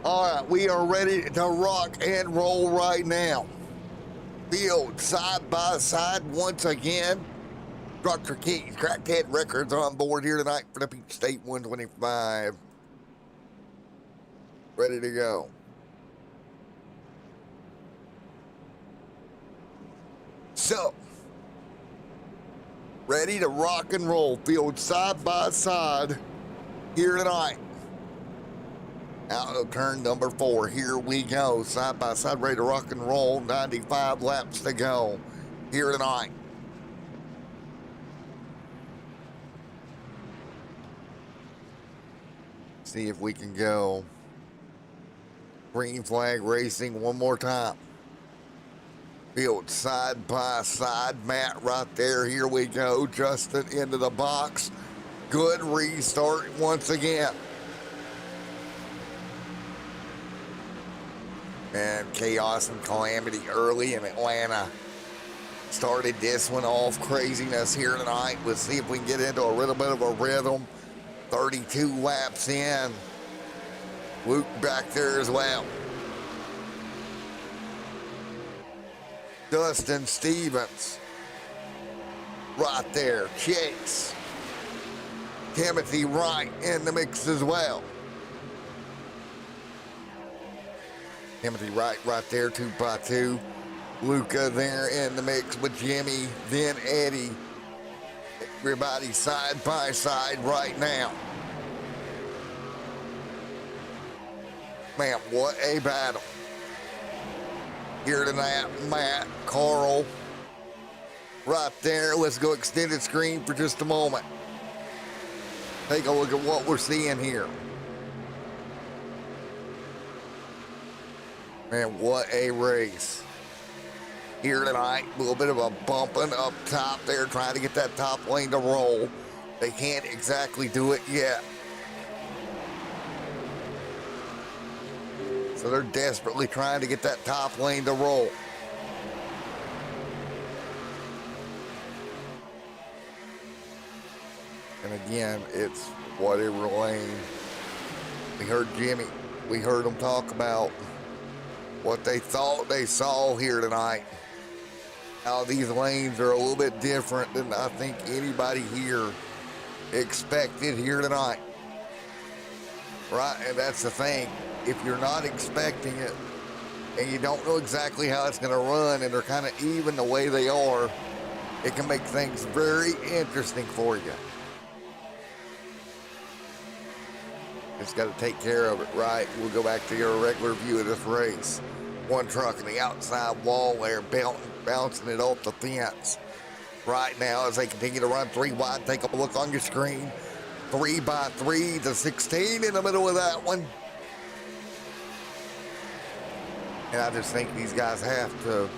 All right, we are ready to rock and roll right now. Field side by side once again. Droctor Keys, Crackhead Records on board here tonight for the Peach State 125. Ready to go. So, ready to rock and roll. Field side by side here tonight. Out of turn number 4. Here we go. Side by side, ready to rock and roll. 95 laps to go here tonight. See if we can go. Green flag racing one more time. Field side by side. Matt right there. Here we go. Justin into the box. Good restart once again. And chaos and calamity early in Atlanta started this one off. Craziness here tonight. Let's see if we can get into a little bit of a rhythm. 32 laps in. Luke back there as well. Dustin Stevens right there. Chase. Timothy Wright in the mix as well. Timothy Wright right there, 2x2. Luca there in the mix with Jimmy, then Eddie. Everybody side by side right now. Man, what a battle. Here tonight, Matt, Carl, right there. Let's go extended screen for just a moment. Take a look at what we're seeing here. Man, what a race. Here tonight, a little bit of a bumping up top there, trying to get that top lane to roll. They can't exactly do it yet. So they're desperately trying to get that top lane to roll. And again, it's whatever lane. We heard Jimmy. We heard him talk about what they thought they saw here tonight. How these lanes are a little bit different than I think anybody here expected here tonight. Right, and that's the thing. If you're not expecting it and you don't know exactly how it's going to run and they're kind of even the way they are, it can make things very interesting for you. Just got to take care of it, right? We'll go back to your regular view of this race. One truck on the outside wall there, bouncing it off the fence. Right now, as they continue to run 3 wide, take a look on your screen. 3x3 to 16 in the middle of that one. And I just think these guys have to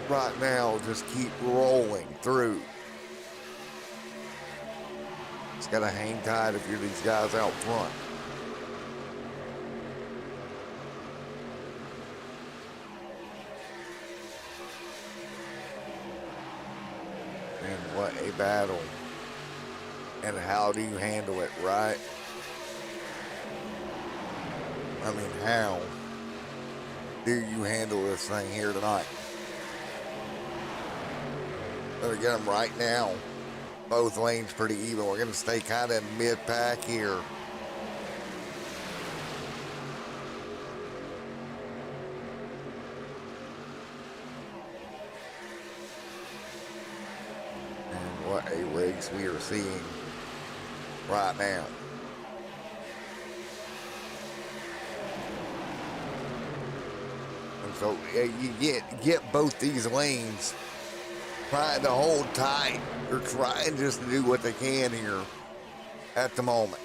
right now just keep rolling through. Just gotta hang tight if you're these guys out front. And what a battle. And how do you handle it, right? I mean, how do you handle this thing here tonight? Better get them right now. Both lanes pretty even. We're going to stay kind of mid-pack here. And what a race we are seeing right now. And so you get both these lanes trying to hold tight. They're trying just to do what they can here at the moment.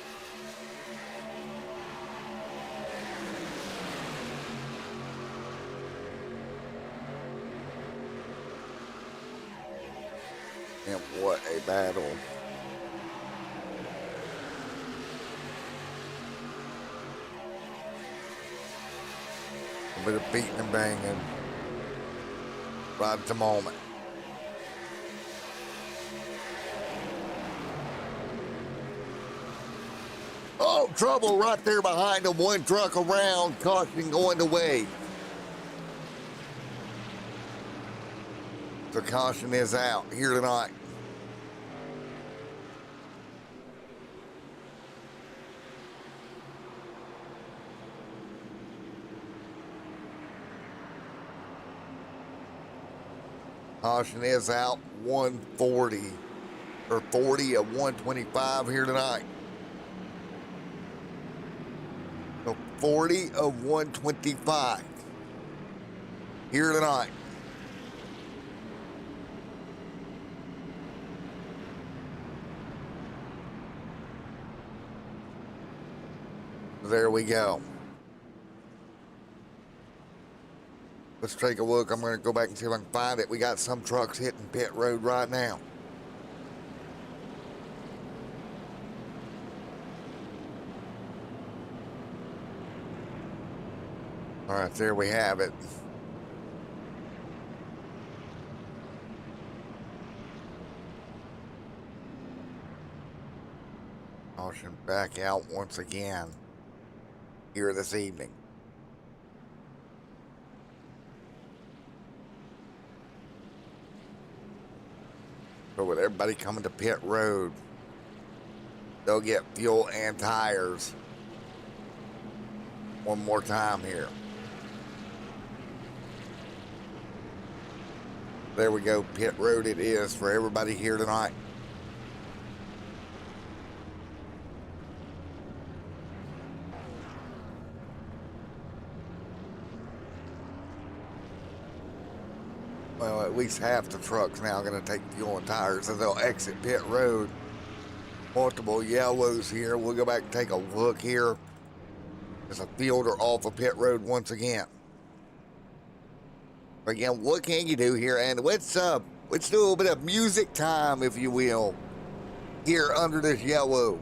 And what a battle. A bit of beating and banging right at the moment. Oh, trouble right there behind them. One truck around, caution going the way. The caution is out here tonight. Caution is out. 140 or 40 of 125 here tonight. So 40 of 125 here tonight. There we go. Let's take a look. I'm going to go back and see if I can find it. We got some trucks hitting pit road right now. All right, there we have it. Caution back out once again here this evening. So with everybody coming to pit road, they'll get fuel and tires one more time here. There we go, pit road it is for everybody here tonight. Well, at least half the trucks now are going to take fuel and tires, so they'll exit pit road Multiple yellows here. We'll go back and take a look here. There's a fielder off of pit road once again. Again, what can you do here? And let's do a little bit of music time, if you will, here under this yellow.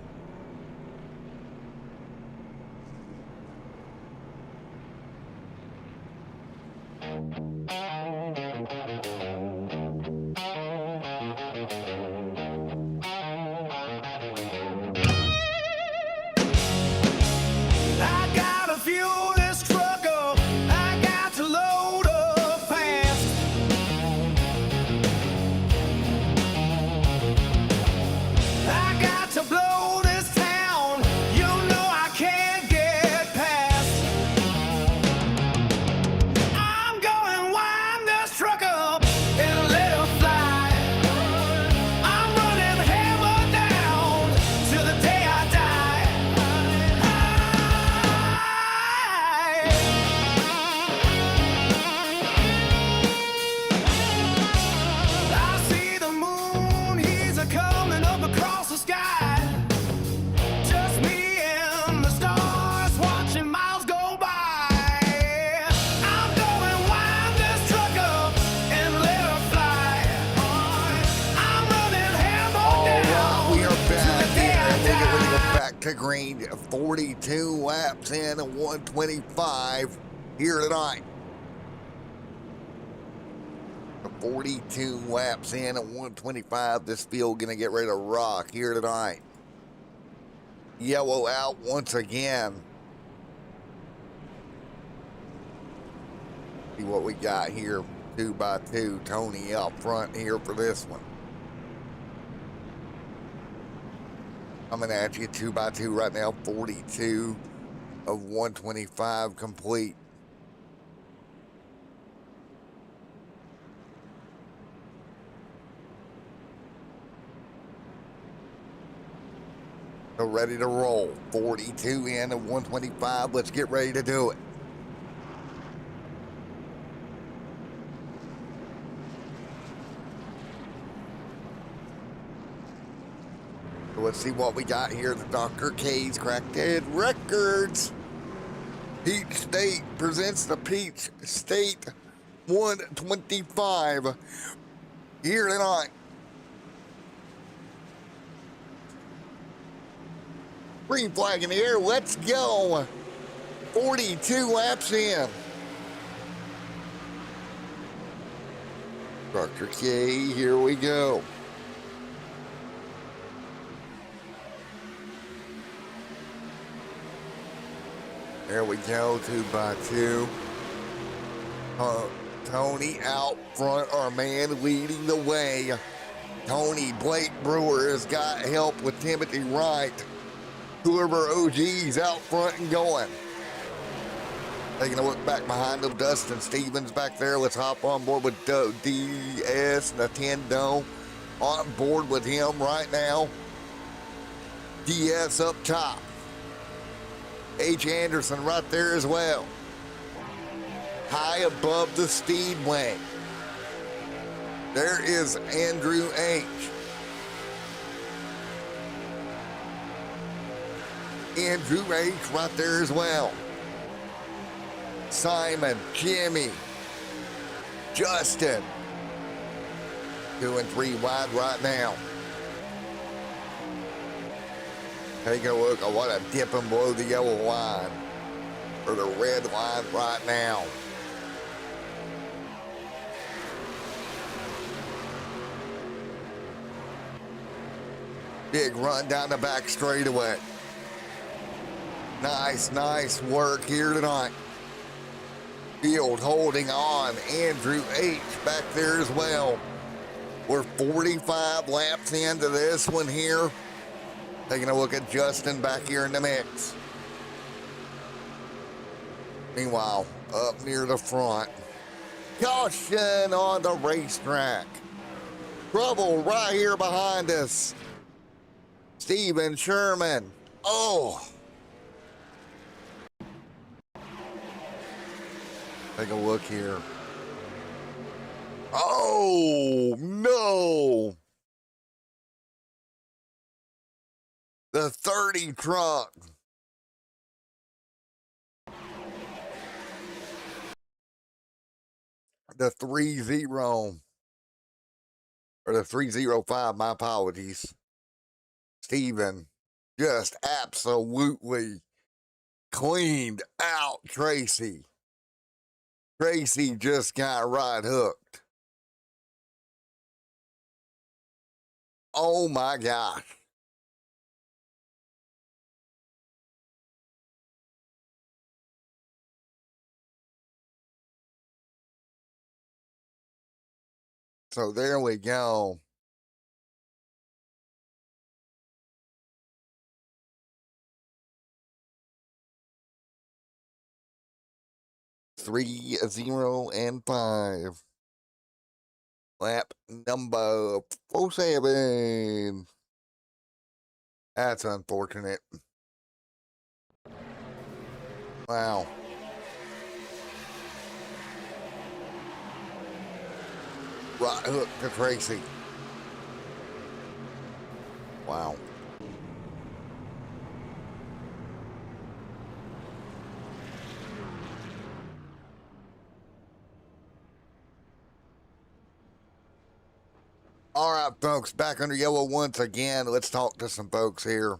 I gotta fuel this truck up. I got to load up fast. I got to blow this town. You know I can't get past. I'm going wind this truck up and let her fly. I'm running hammer down till the day I die. I see the moon, he's a coming up across the sky. Just me and the stars watching miles go by. I'm going wind this truck up and let her fly. I'm running hammer down We are till the back day here. I We're getting ready to go die. back to green. 42 laps in and 125 here tonight. 42 laps in and 125. This field gonna get ready to rock here tonight. Yellow out once again. See what we got here. 2x2. Tony out front here for this one. Coming at you 2x2 right now. 42 of 125 complete. So ready to roll. 42 in of 125. Let's get ready to do it. So let's see what we got here. The Dr. K's Crackhead Records. Peach State presents the Peach State 125 here tonight. Green flag in the air. Let's go. 42 laps in. Dr. K, here we go. There we go, 2x2. Tony out front, our man leading the way. Tony Blake Brewer has got help with Timothy Wright. Whoever OG's out front and going. Taking a look back behind them, Dustin Stevens back there. Let's hop on board with DS Nintendo. On board with him right now. DS up top. H. Anderson right there as well. High above the speedway. There is Andrew H. Andrew H. right there as well. Simon, Jimmy, Justin. 2 and 3 wide right now. Take a look. I want to dip and below the yellow line. Or the red line right now. Big run down the back straightaway. Nice work here tonight. Field holding on. Andrew H. back there as well. We're 45 laps into this one here. Taking a look at Justin back here in the mix. Meanwhile, up near the front. Caution on the racetrack. Trouble right here behind us. Steven Sherman. Oh. Take a look here. Oh, no. the 30 truck. The 30, or the 305, my apologies. Steven just absolutely cleaned out Tracy. Tracy just got right hooked. Oh my gosh. So there we go. Three, 0, and 5. Lap number 47. That's unfortunate. Wow. Right hook to Tracy. Wow. All right, folks, back under yellow once again. Let's talk to some folks here.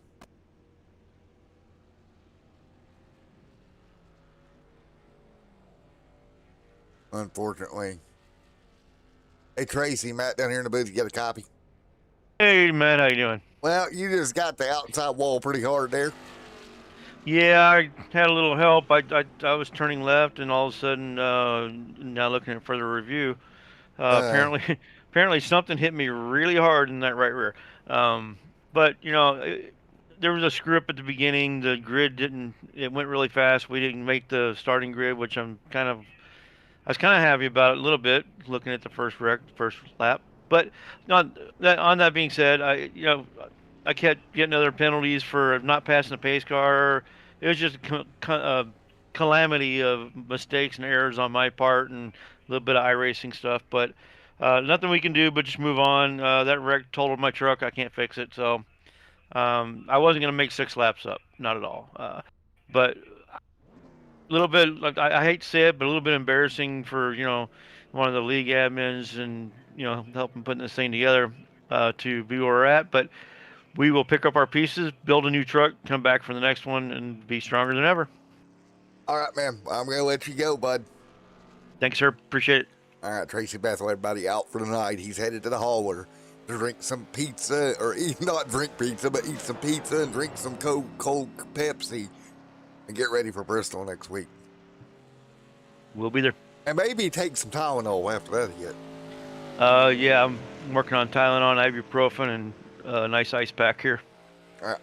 Unfortunately. Hey, Tracy, Matt down here in the booth, you got a copy? Hey, Matt, how you doing? Well, you just got the outside wall pretty hard there. Yeah, I had a little help. I was turning left, and all of a sudden, now looking at further review, apparently apparently something hit me really hard in that right rear. But you know, there was a screw up at the beginning. The grid didn't. It went really fast. We didn't make the starting grid, which I was kind of happy about it a little bit, looking at the first lap. But on that being said, I kept getting other penalties for not passing the pace car. It was just a calamity of mistakes and errors on my part and a little bit of iRacing stuff. But nothing we can do but just move on. That wreck totaled my truck. I can't fix it. So I wasn't going to make 6 laps up. Not at all. But a little bit, like I hate to say it, but a little bit embarrassing for, one of the league admins and, helping putting this thing together to be where we're at. But we will pick up our pieces, build a new truck, come back for the next one, and be stronger than ever. All right, man. I'm going to let you go, bud. Thanks, sir. Appreciate it. All right, Tracy Bethel, everybody out for the night. He's headed to the hauler to drink some pizza, or not drink pizza, but eat some pizza and drink some Coke Pepsi and get ready for Bristol next week. We'll be there. And maybe take some Tylenol after that yet. Yeah, I'm working on Tylenol, ibuprofen, and a nice ice pack here. All right.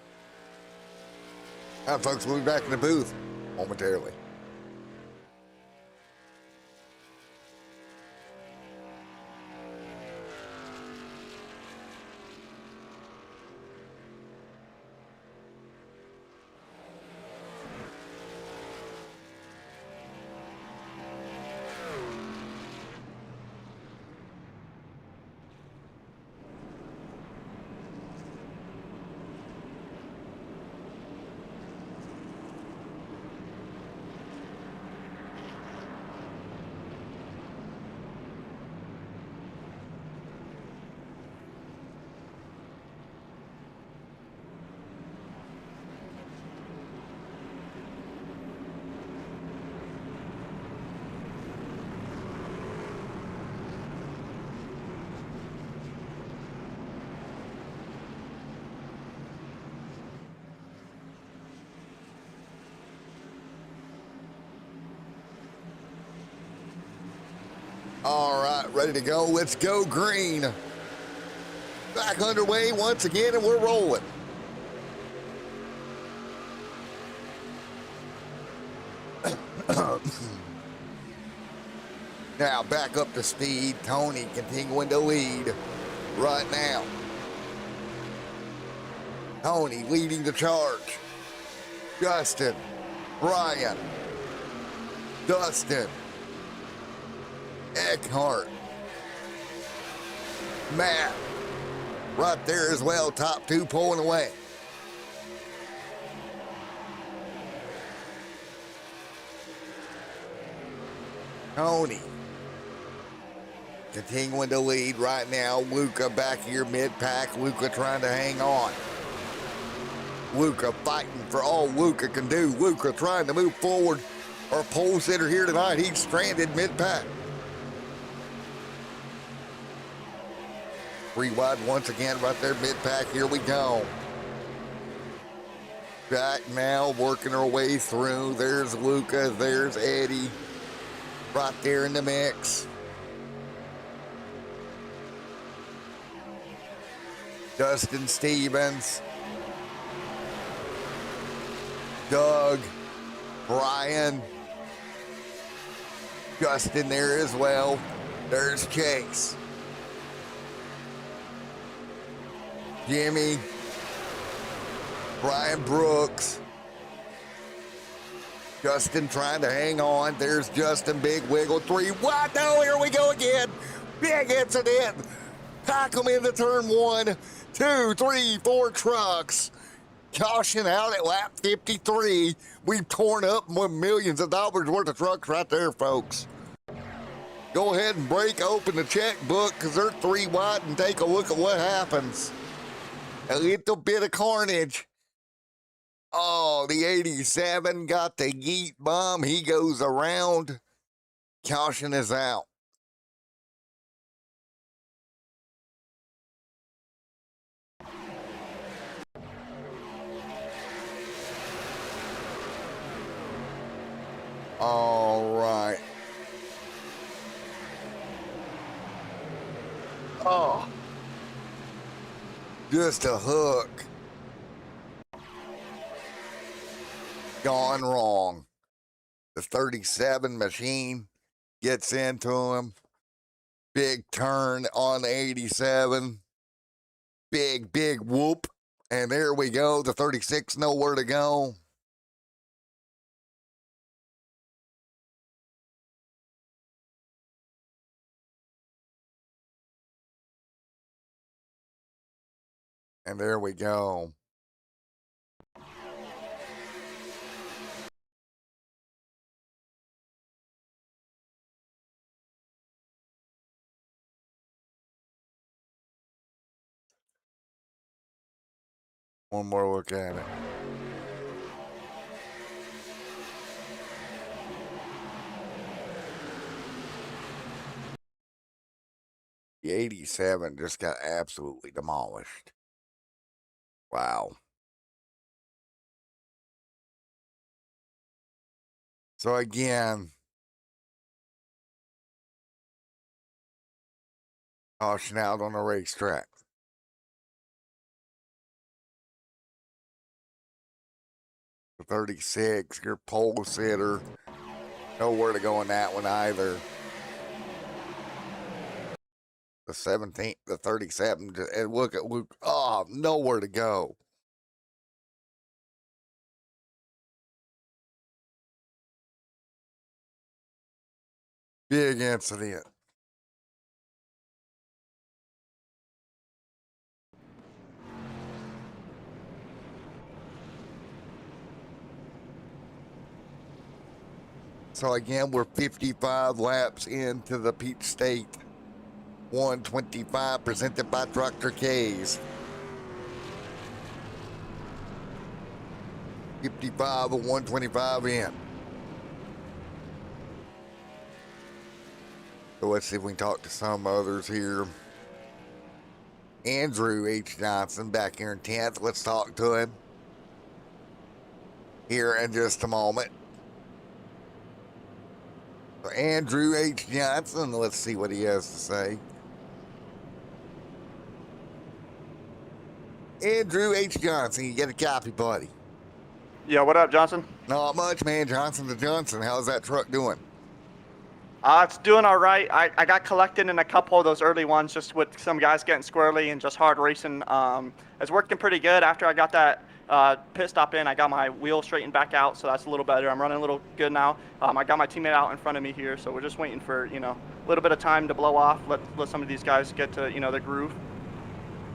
All right, folks, we'll be back in the booth momentarily. All right, ready to go. Let's go green. Back underway once again, and we're rolling. Now back up to speed. Tony continuing to lead right now. Tony leading the charge. Justin, Brian, Dustin, Eckhart, Matt, right there as well, top 2 pulling away. Tony continuing to lead right now. Luca back here mid-pack. Luca trying to hang on. Luca fighting for all Luca can do. Luca trying to move forward. Our pole sitter here tonight, he's stranded mid-pack. 3 wide once again right there mid-pack. Here we go. Back now, working our way through. There's Luca, there's Eddie. Right there in the mix. Dustin Stevens. Doug. Brian. Justin there as well. There's Chase. Jimmy. Brian Brooks. Justin trying to hang on. There's Justin, big wiggle, 3 wide. No, here we go again. Big incident. Pack them into turn 1, 2, 3, 4 trucks. Caution out at lap 53. We've torn up millions of dollars worth of trucks right there, folks. Go ahead and break open the checkbook because they're 3 wide and take a look at what happens. A little bit of carnage. Oh, the 87 got the yeet bomb. He goes around. Caution is out. All right. Oh. Just a hook. Gone wrong. The 37 machine gets into him. Big turn on the 87. Big whoop. And there we go. The 36 nowhere to go. And there we go. One more look at it. The 87 just got absolutely demolished. Wow. So again, caution out on the racetrack. The 36, your pole sitter. Nowhere to go in that one either. The 17, the 37, and look at Luke. Oh, nowhere to go. Big incident. So again, we're 55 laps into the Peach State 125 presented by Droctor K's. 55 of 125 in. So let's see if we can talk to some others here. Andrew H. Johnson back here in 10th. Let's talk to him here in just a moment. So Andrew H. Johnson, let's see what he has to say. Andrew H. Johnson, you get a copy, buddy. Yeah, what up, Johnson? Not much, man. Johnson to Johnson. How's that truck doing? It's doing all right. I got collected in a couple of those early ones just with some guys getting squirrely and just hard racing. It's working pretty good. After I got that pit stop in, I got my wheel straightened back out, so that's a little better. I'm running a little good now. I got my teammate out in front of me here, so we're just waiting for, a little bit of time to blow off, let some of these guys get to, the groove.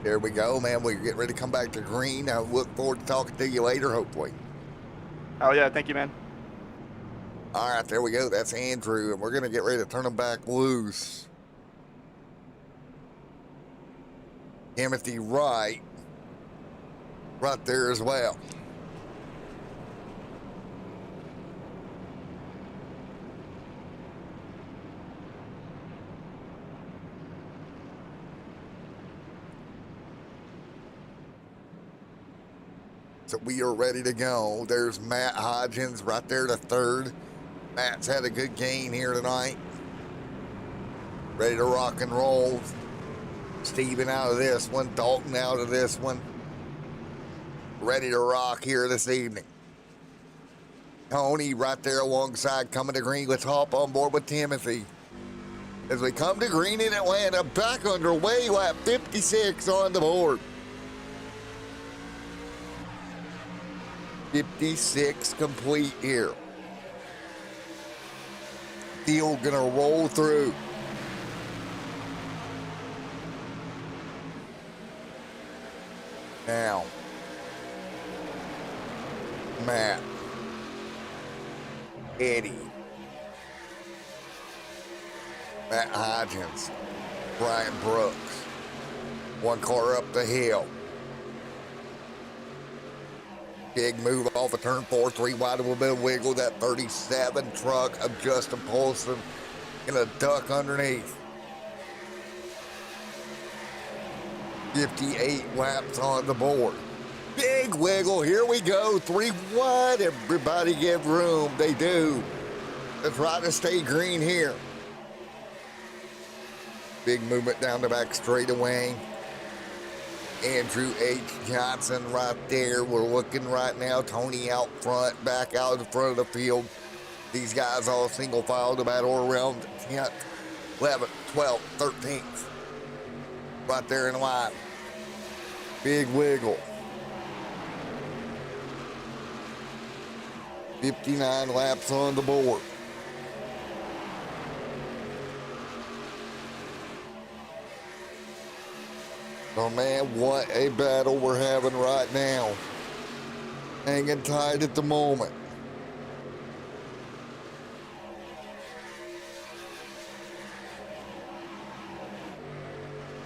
There we go, man. We're getting ready to come back to green. I look forward to talking to you later, hopefully. Oh, yeah. Thank you, man. All right, there we go. That's Andrew, and we're going to get ready to turn him back loose. Timothy Wright, right there as well. So we are ready to go. There's Matt Hodgins right there to third. Matt's had a good gain here tonight. Ready to rock and roll. Steven out of this one. Dalton out of this one. Ready to rock here this evening. Tony right there alongside coming to green. Let's hop on board with Timothy. As we come to green in Atlanta, back underway, lap 56 on the board. 56 complete here. Field gonna roll through. Now, Matt, Eddie, Matt Hodgins, Brian Brooks, one car up the hill. Big move off of turn 4, 3 wide, a little bit of wiggle. That 37 truck of Justin Paulson in a duck underneath. 58 laps on the board. Big wiggle, here we go, 3 wide, everybody give room, they do. Let's try to stay green here. Big movement down the back straightaway. Andrew H. Johnson right there. We're looking right now. Tony out front, back out in front of the field. These guys all single file to battle around 10th, 11th, 12th, 13th. Right there in line. Big wiggle. 59 laps on the board. Oh man, what a battle we're having right now. Hanging tight at the moment.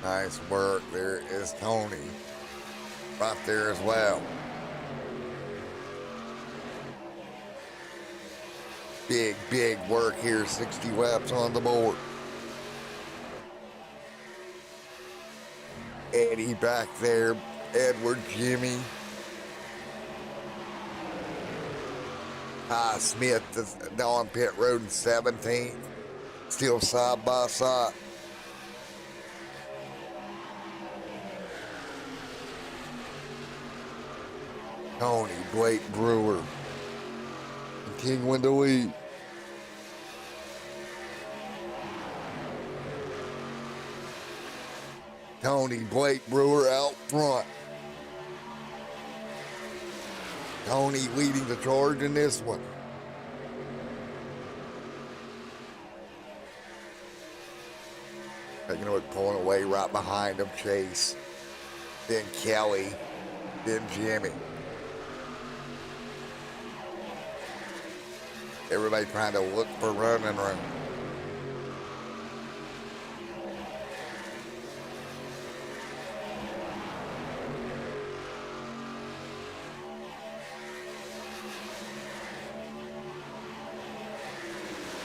Nice work. There is Tony. Right there as well. Big work here. 60 laps on the board. Eddie back there, Edward, Jimmy. Smith is on pit road in 17th, still side by side. Tony, Blake Brewer, continuing to lead. Tony, Blake Brewer out front. Tony leading the charge in this one. Taking a look, pulling away right behind him, Chase. Then Kelly. Then Jimmy. Everybody trying to look for running room.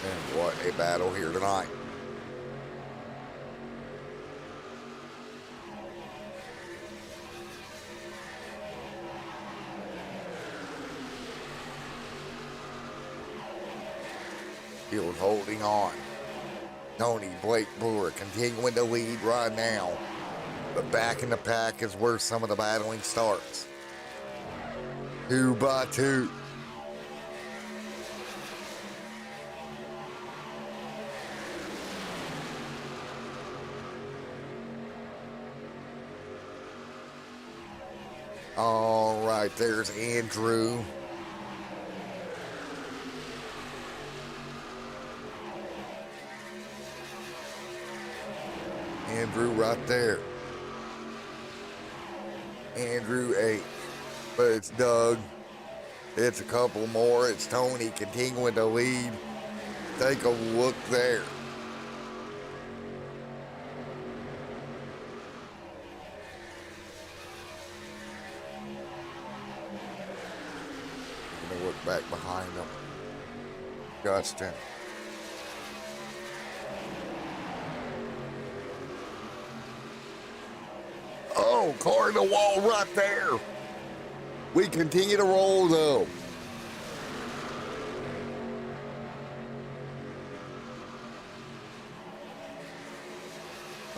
And what a battle here tonight. Field holding on. Tony, Blake Brewer continuing to lead right now. But back in the pack is where some of the battling starts. 2 by 2. All right, there's Andrew. Andrew right there. Andrew H. But it's Doug It's a couple more. It's Tony continuing to lead. Take a look there. Gonna look back behind him. Justin. Oh, car in the wall right there. We continue to roll though.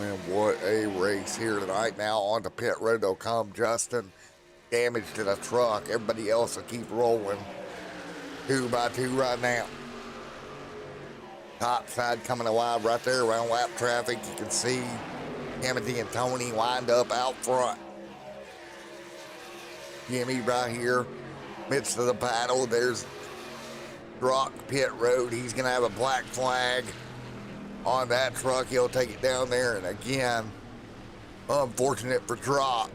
And what a race here tonight. Now on the pit road will come Justin. Damage to the truck. Everybody else will keep rolling. 2 by 2 right now. Top side coming alive right there around lap traffic. You can see Timothy and Tony lined up out front. Jimmy right here, midst of the battle. There's Drock pit road. He's going to have a black flag on that truck. He'll take it down there. And again, unfortunate for Drock.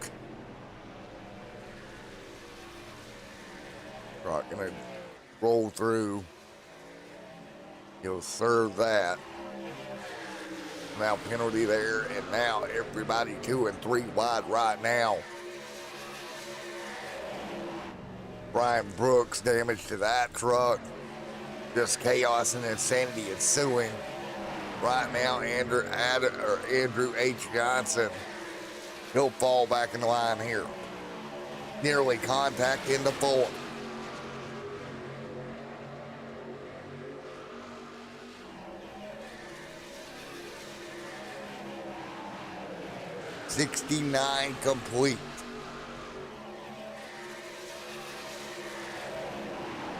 Drock going to roll through. He'll serve that. Now penalty there, and now everybody 2 and 3 wide right now. Brian Brooks, damage to that truck. Just chaos and insanity ensuing. Right now, Andrew H. Johnson, he'll fall back in the line here. Nearly contact in the 4th. '69 complete.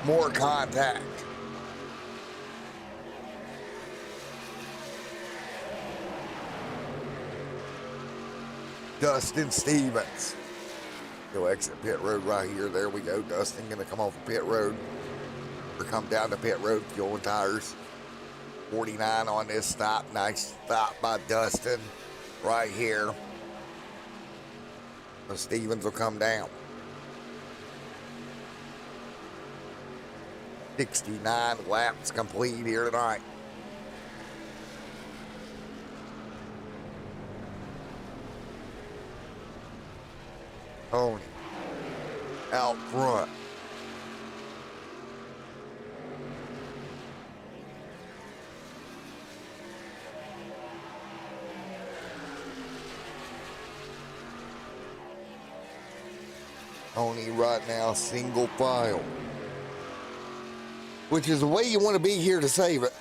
More contact. Dustin Stevens. He'll exit pit road right here. There we go. Dustin gonna come off the pit road. Or come down the pit road, fuel and tires. 49 on this stop. Nice stop by Dustin right here. So Stevens will come down. 69 laps complete here tonight. Tony out front. Tony right now single file, which is the way you want to be here to save it.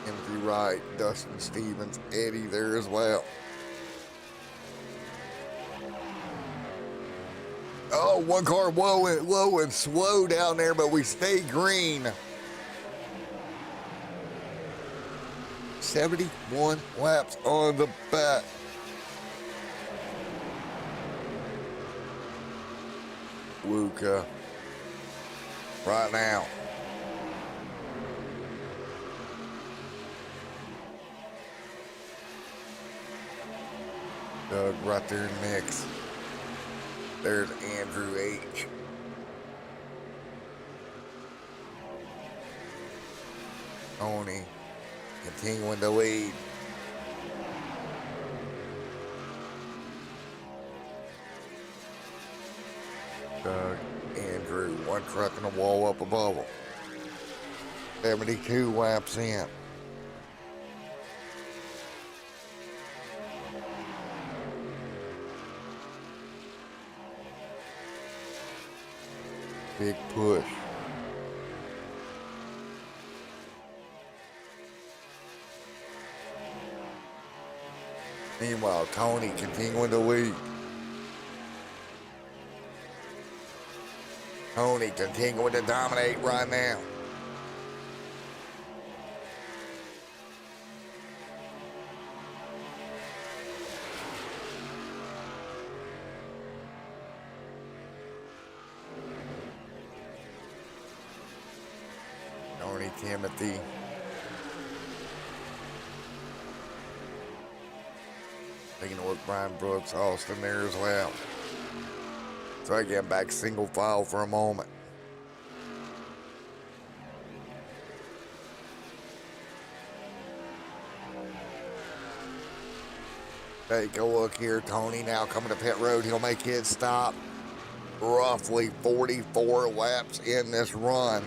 Timothy Wright, Dustin Stevens, Eddie there as well. Oh, one car low and slow down there, but we stay green. 71 laps on the back. Luca right now. Doug right there in the mix. There's Andrew H. Tony continuing to lead. Doug, Andrew, one truck in the wall up above him. 72 laps in. Big push. Meanwhile, Tony continuing to lead. Tony continuing to dominate right now. Tony, Timothy, Taking a look, Brian Brooks, Austin there as well. So again, back single file for a moment. Take a look here. Tony now coming to pit road. He'll make his stop. Roughly 44 laps in this run.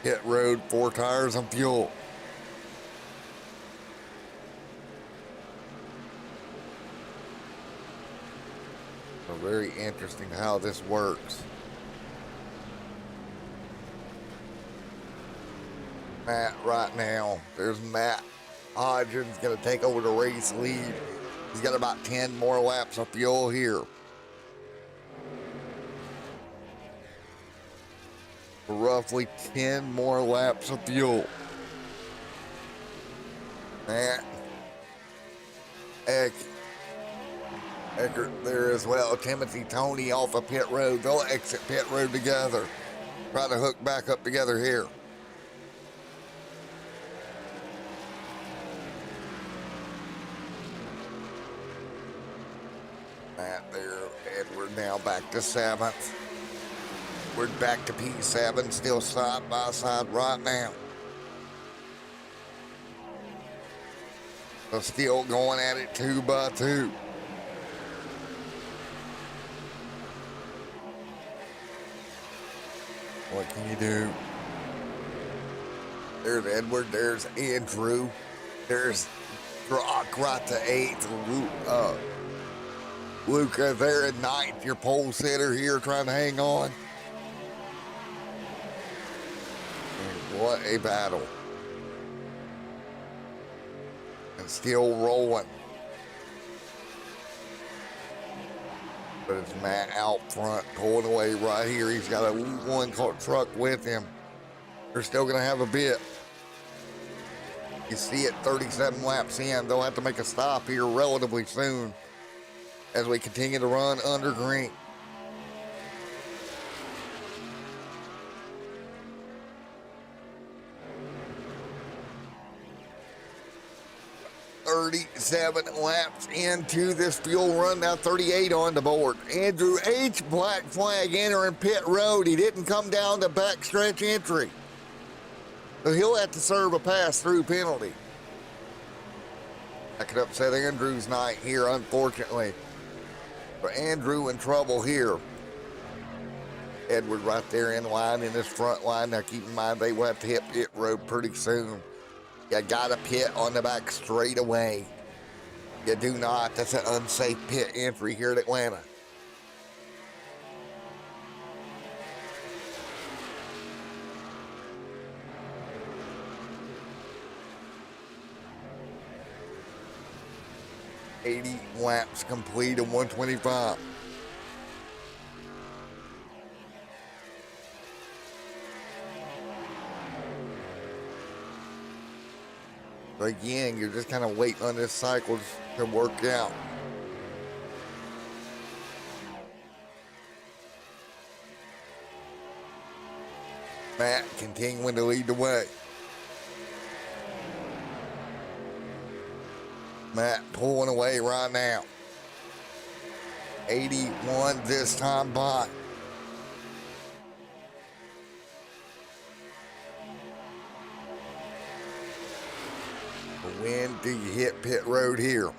Pit road, 4 tires and fuel. So very interesting how this works. Matt right now, there's Matt Hodgins going to take over the race lead. He's got about 10 more laps of fuel here. Roughly 10 more laps of fuel. Matt Eckert there as well. Timothy Tony off of pit road. They'll exit pit road together. Try to hook back up together here. Matt there. Edward now back to 7th. We're back to P7, still side by side right now. So still going at it 2 by 2. What can you do? There's Edward, there's Andrew, there's Drock right to 8th. Luca there at 9th, your pole sitter here trying to hang on. What a battle. And still rolling. But it's Matt out front, pulling away right here. He's got a one truck with him. They're still going to have a bit. You see it 37 laps in. They'll have to make a stop here relatively soon as we continue to run under green. Thirty-seven laps into this fuel run, now 38 on the board. Andrew H. Black flag entering pit road. He didn't come down the backstretch entry. So he'll have to serve a pass-through penalty. That could upset Andrew's night here, unfortunately. But Andrew in trouble here. Edward right there in line in this front line. Now keep in mind they will have to hit pit road pretty soon. You got a pit on the back straight away. You do not. That's an unsafe pit entry here at Atlanta. $80 laps complete in 125. So again, you're just kind of waiting on this cycle to work out. Matt continuing to lead the way. Matt pulling away right now. 81 this time by. When do you hit pit road here?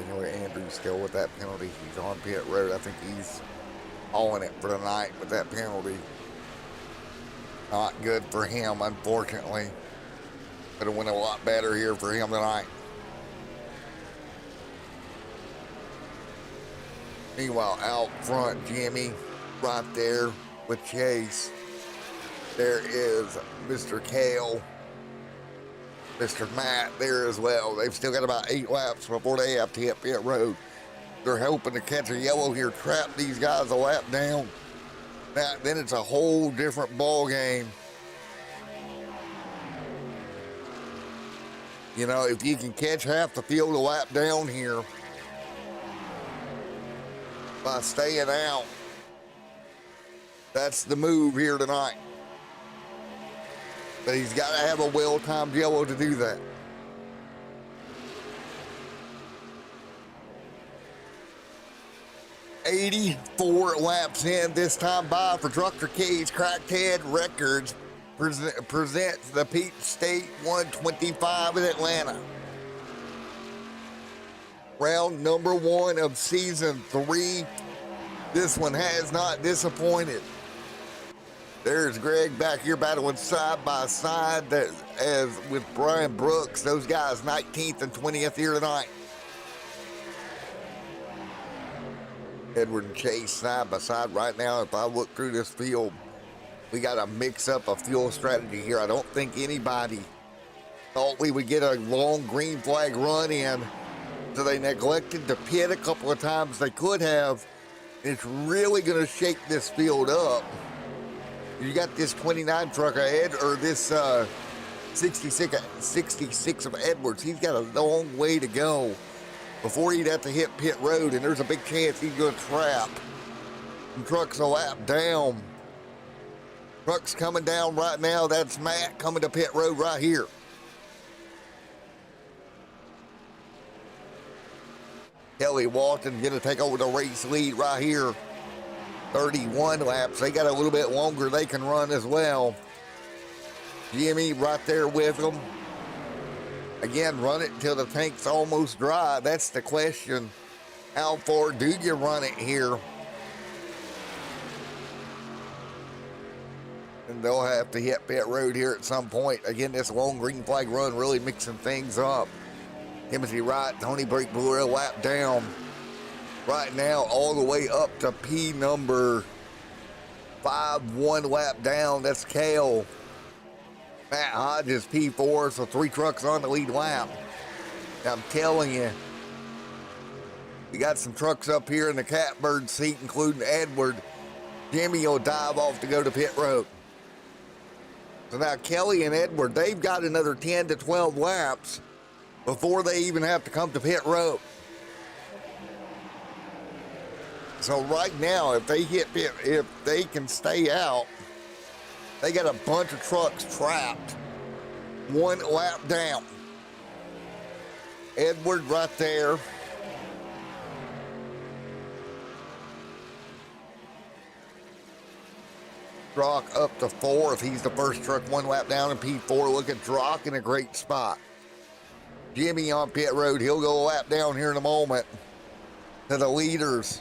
Anyway, Andrew's still with that penalty. He's on pit road. I think he's hauling it for the night with that penalty. Not good for him, unfortunately. Could have went a lot better here for him tonight. Meanwhile, out front, Jimmy right there with Chase. There is Mr. Kale, Mr. Matt there as well. They've still got about 8 laps before they have to hit pit road. They're hoping to catch a yellow here, trap these guys a lap down. Now, then it's a whole different ball game. You know, if you can catch half the field a lap down here by staying out That's the move here tonight. But he's got to have a well-timed yellow to do that. "84 laps in this time by for Droctor K's Cracked Head Records presents the Peach State 125 in Atlanta. Round number 1 of season 3. This one has not disappointed. There's Greg back here battling side by side as with Brian Brooks. Those guys 19th and 20th here tonight. Edward and Chase side by side right now. If I look through this field, we got to mix up a fuel strategy here. I don't think anybody thought we would get a long green flag run in, so they neglected to pit a couple of times. They could have. It's really going to shake this field up. You got this 29 truck ahead, or this 66 of Edwards. He's got a long way to go before he'd have to hit pit road, and there's a big chance he's going to trap. And truck's a lap down. Truck's coming down right now. That's Matt coming to pit road right here. Kelly Walton going to take over the race lead right here. 31 laps. They got a little bit longer they can run as well. Jimmy right there with them. Again, run it until the tank's almost dry. That's the question. How far do you run it here? And they'll have to hit pit road here at some point. Again, this long green flag run really mixing things up. Timothy Wright, Tony Brake Brewer a lap down. Right now, all the way up to P number 5, 1 lap down. That's Kale. Matt Hodges, P4, so 3 trucks on the lead lap. I'm telling you, we got some trucks up here in the catbird seat, including Edward. Jimmy will dive off to go to pit road. So now Kelly and Edward, they've got another 10 to 12 laps before they even have to come to pit road. So right now, if they hit pit, if they can stay out, they got a bunch of trucks trapped 1 lap down. Edward right there. Drock up to 4th. He's the first truck 1 lap down in P4. Look at Drock in a great spot. Jimmy on pit road. He'll go a lap down here in a moment to the leaders.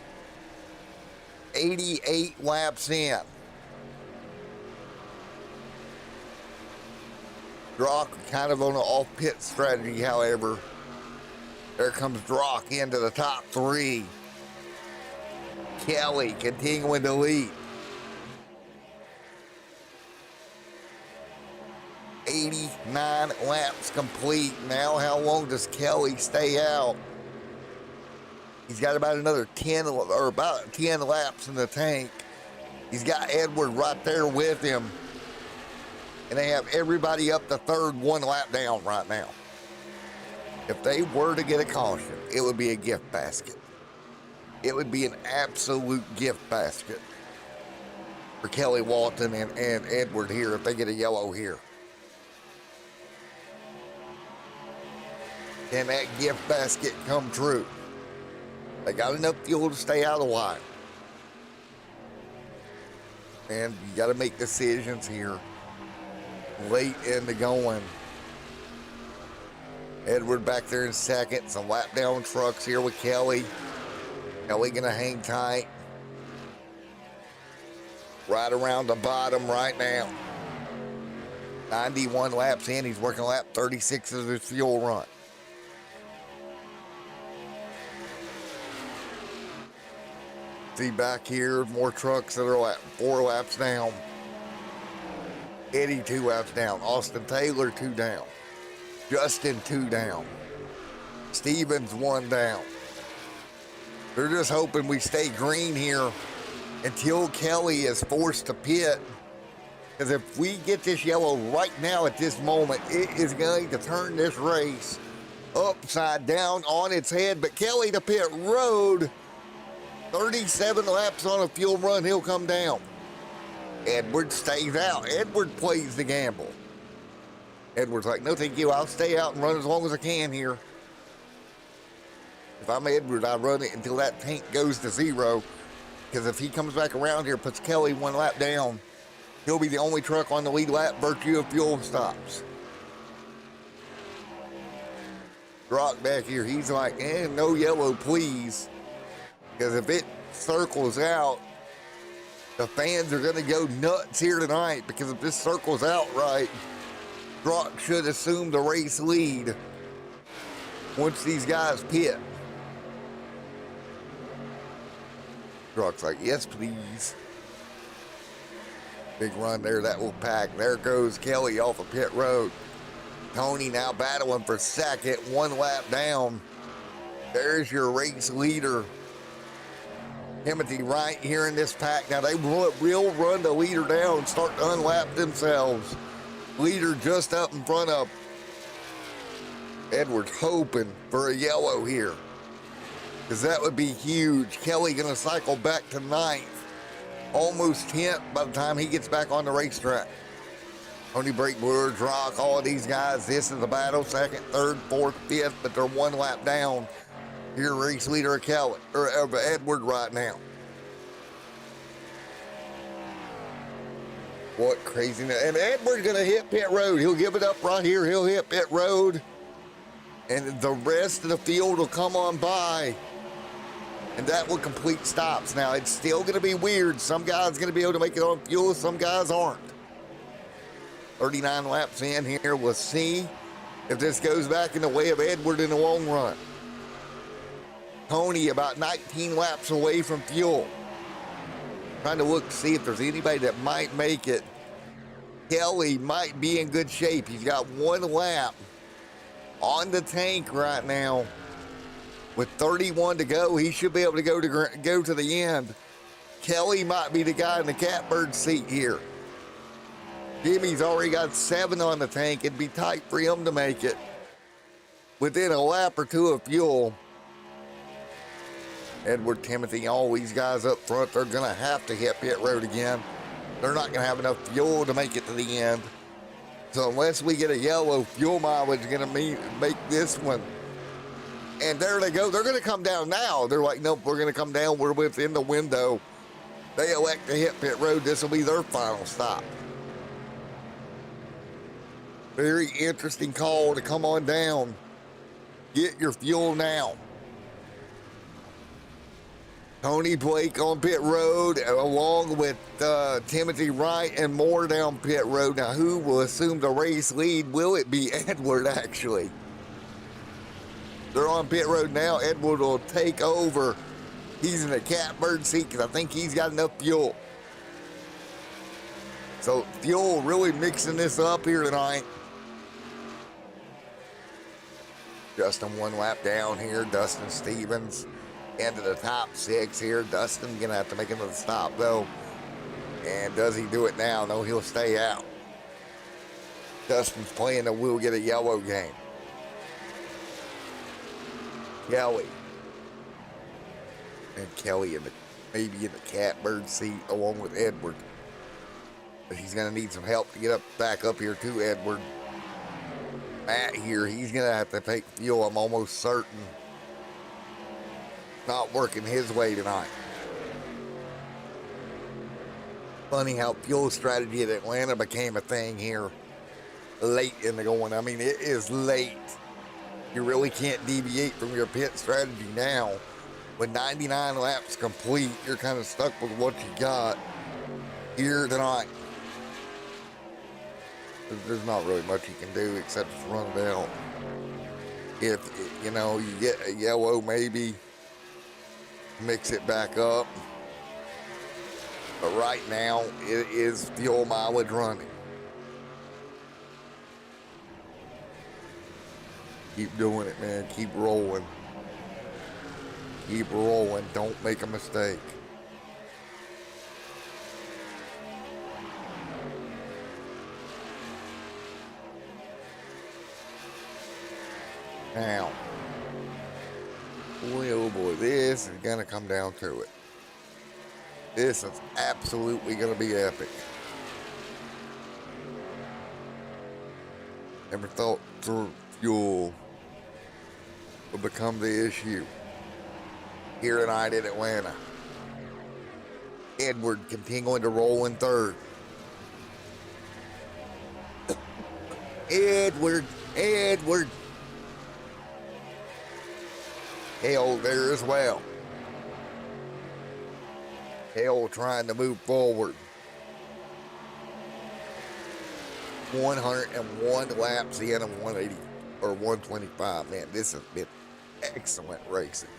88 laps in. Drock kind of on an off-pit strategy, however. There comes Drock into the top 3. Kelly continuing to lead. 89 laps complete. Now how long does Kelly stay out? He's got about another 10 or about 10 laps in the tank. He's got Edward right there with him. And they have everybody up to 3rd 1 lap down right now. If they were to get a caution, it would be a gift basket. It would be an absolute gift basket for Kelly Walton and Edward here if they get a yellow here. Can that gift basket come true? They got enough fuel to stay out of the line. And you got to make decisions here late in the going. Edward back there in 2nd. Some lap down trucks here with Kelly. Kelly going to hang tight. Right around the bottom right now. 91 laps in. He's working lap 36 of his fuel run. See back here, more trucks that are 4 laps down. Eddie 2 laps down. Austin Taylor 2 down. Justin 2 down. Stevens 1 down. They're just hoping we stay green here until Kelly is forced to pit. Because if we get this yellow right now at this moment, it is going to turn this race upside down on its head. But Kelly to pit road. 37 laps on a fuel run, he'll come down. Edward stays out. Edward plays the gamble. Edward's like, no, thank you. I'll stay out and run as long as I can here. If I'm Edward, I run it until that tank goes to zero. Because if he comes back around here, puts Kelly 1 lap down, he'll be the only truck on the lead lap. Virtue of fuel stops. Drock back here, he's like, no yellow, please. Because if it circles out, the fans are going to go nuts here tonight. Because if this circles out right, Drock should assume the race lead once these guys pit. Drock's like, yes, please. Big run there, that will pack. There goes Kelly off of pit road. Tony now battling for second, 1 lap down. There's your race leader. Timothy Wright here in this pack. Now they will run the leader down and start to unlap themselves. Leader just up in front of Edwards, hoping for a yellow here, because that would be huge. Kelly gonna cycle back to 9th, almost 10th by the time he gets back on the racetrack. Tony Breakbrewer, Drock, all of these guys, this is the battle, 2nd, 3rd, 4th, 5th, but they're 1 lap down. Your race leader Kelly, or Edward right now. What craziness. And Edward's gonna hit pit road. He'll give it up right here. He'll hit pit road. And the rest of the field will come on by. And that will complete stops. Now, it's still gonna be weird. Some guys gonna be able to make it on fuel, some guys aren't. 39 laps in here. We'll see if this goes back in the way of Edward in the long run. Tony about 19 laps away from fuel. Trying to look to see if there's anybody that might make it. Kelly might be in good shape. He's got 1 lap on the tank right now. With 31 to go, he should be able to go to the end. Kelly might be the guy in the catbird seat here. Jimmy's already got 7 on the tank. It'd be tight for him to make it within a lap or 2 of fuel. Edward, Timothy, all these guys up front, they're going to have to hit pit road again. They're not going to have enough fuel to make it to the end. So unless we get a yellow, fuel mileage is going to make this one. And there they go. They're going to come down now. They're like, nope, we're going to come down. We're within the window. They elect to hit pit road. This will be their final stop. Very interesting call to come on down. Get your fuel now. Tony Blake on pit road, along with Timothy Wright and more down pit road. Now, who will assume the race lead? Will it be Edward, actually? They're on pit road now. Edward will take over. He's in the catbird seat because I think he's got enough fuel. So, fuel really mixing this up here tonight. Justin 1 lap down here. Dustin Stevens into the top 6 here. Dustin gonna have to make another stop though. And does he do it now? No, he'll stay out. Dustin's playing the we'll get a yellow game. Kelly. And Kelly maybe in the catbird seat along with Edward. But he's gonna need some help to get back up here to Edward. Matt here, he's gonna have to take fuel, I'm almost certain. Not working his way tonight. Funny how fuel strategy at Atlanta became a thing here late in the going. I mean, it is late. You really can't deviate from your pit strategy now. With 99 laps complete, you're kind of stuck with what you got here tonight. There's not really much you can do except just run it out. If, you know, you get a yellow maybe, mix it back up. But right now, it is fuel mileage running. Keep doing it, man. Keep rolling. Keep rolling. Don't make a mistake. Now, boy, oh boy, this is going to come down to it. This is absolutely going to be epic. Never thought fuel would become the issue here tonight in Atlanta. Edward continuing to roll in third. Edward. Hale there as well. Hale trying to move forward. 101 laps in of 180 or 125. Man, this has been excellent racing.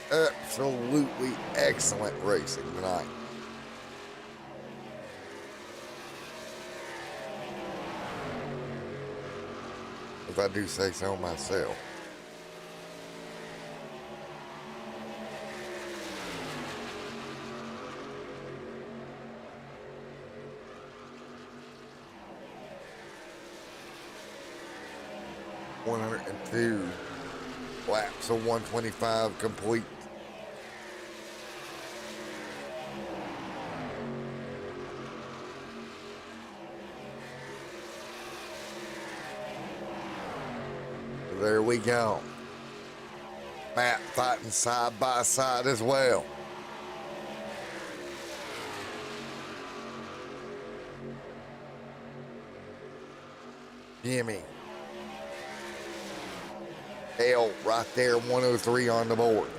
Absolutely excellent racing tonight. If I do say so myself. ...102 laps of 125 complete. There we go. Matt fighting side by side as well. Jimmy. Hale right there, 103 on the board.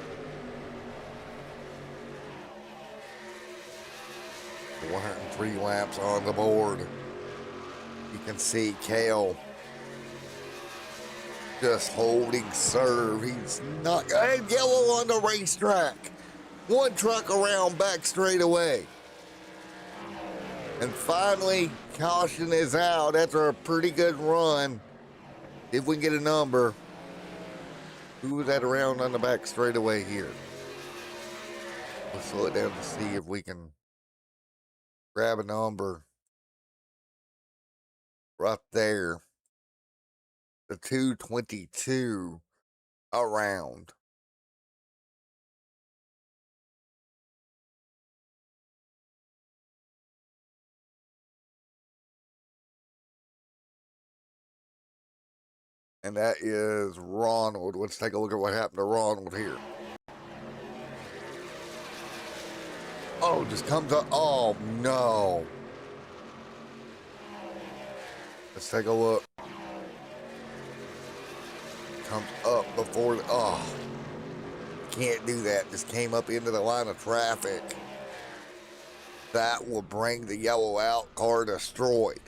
...103 laps on the board. You can see Cale just holding serve. He's not yellow on the racetrack. One truck around back straight away. And finally, caution is out after a pretty good run. If we can get a number. Who was that around on the back straightaway here? Let's slow it down to see if we can grab a number right there. The 222 around. And that is Ronald. Let's take a look at what happened to Ronald here. Oh, just comes up. Oh, no. Let's take a look. Comes up before the, oh. Can't do that. Just came up into the line of traffic. That will bring the yellow out. Car destroyed.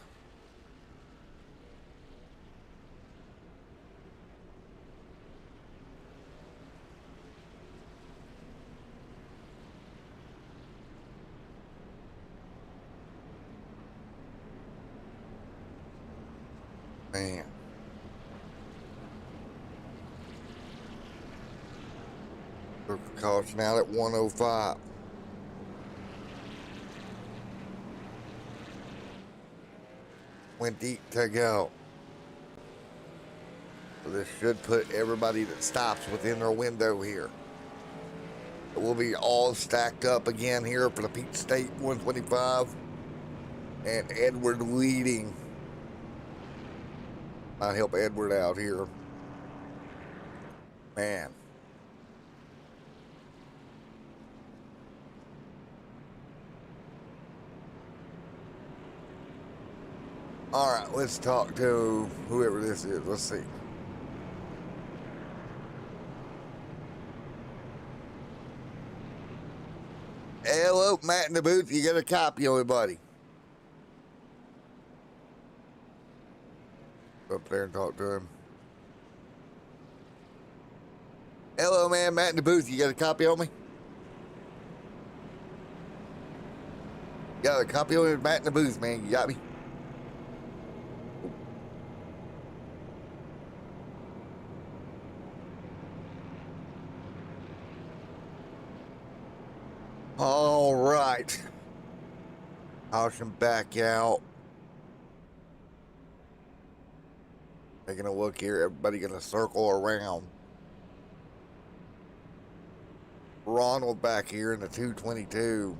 Man. Caution out at 105. Went deep to go. So this should put everybody that stops within their window here. We'll be all stacked up again here for the Peach State 125. And Edward leading. Might help Edward out here. Man. All right, let's talk to whoever this is. Let's see. Hello, Matt in the booth. You got a copy of it, buddy. Go up there and talk to him. Hello, man. Matt in the booth. You got a copy of me? Got a copy of it, Matt in the booth, man. You got me? All right. Caution back out. Taking a look here. Everybody gonna circle around. Ronald back here in the 222.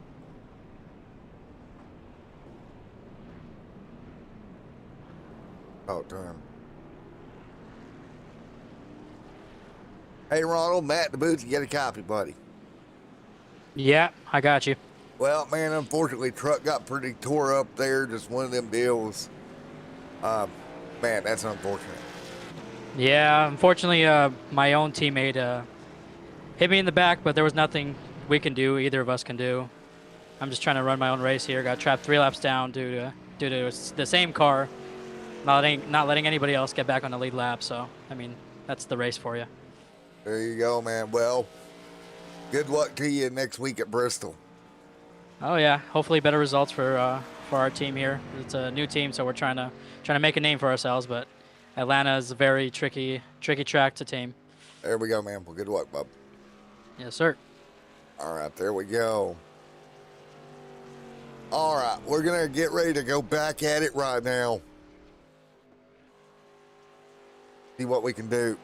Talk to him. Hey, Ronald, Matt in the booth, you get a copy, buddy. Yeah, I got you. Well, man, unfortunately, truck got pretty tore up there. Just one of them deals. Man, that's unfortunate. Yeah, unfortunately, my own teammate hit me in the back, but there was nothing we can do, either of us can do. I'm just trying to run my own race here. Got trapped 3 laps down due to the same car not letting anybody else get back on the lead lap. So, I mean, that's the race for you. There you go, man. Well, good luck to you next week at Bristol. Oh yeah, hopefully better results for our team here. It's a new team, so we're trying to make a name for ourselves. But Atlanta is a very tricky track to tame. There we go, man. Well, good luck, bub. Yes, sir. All right, there we go. All right, we're gonna get ready to go back at it right now. See what we can do.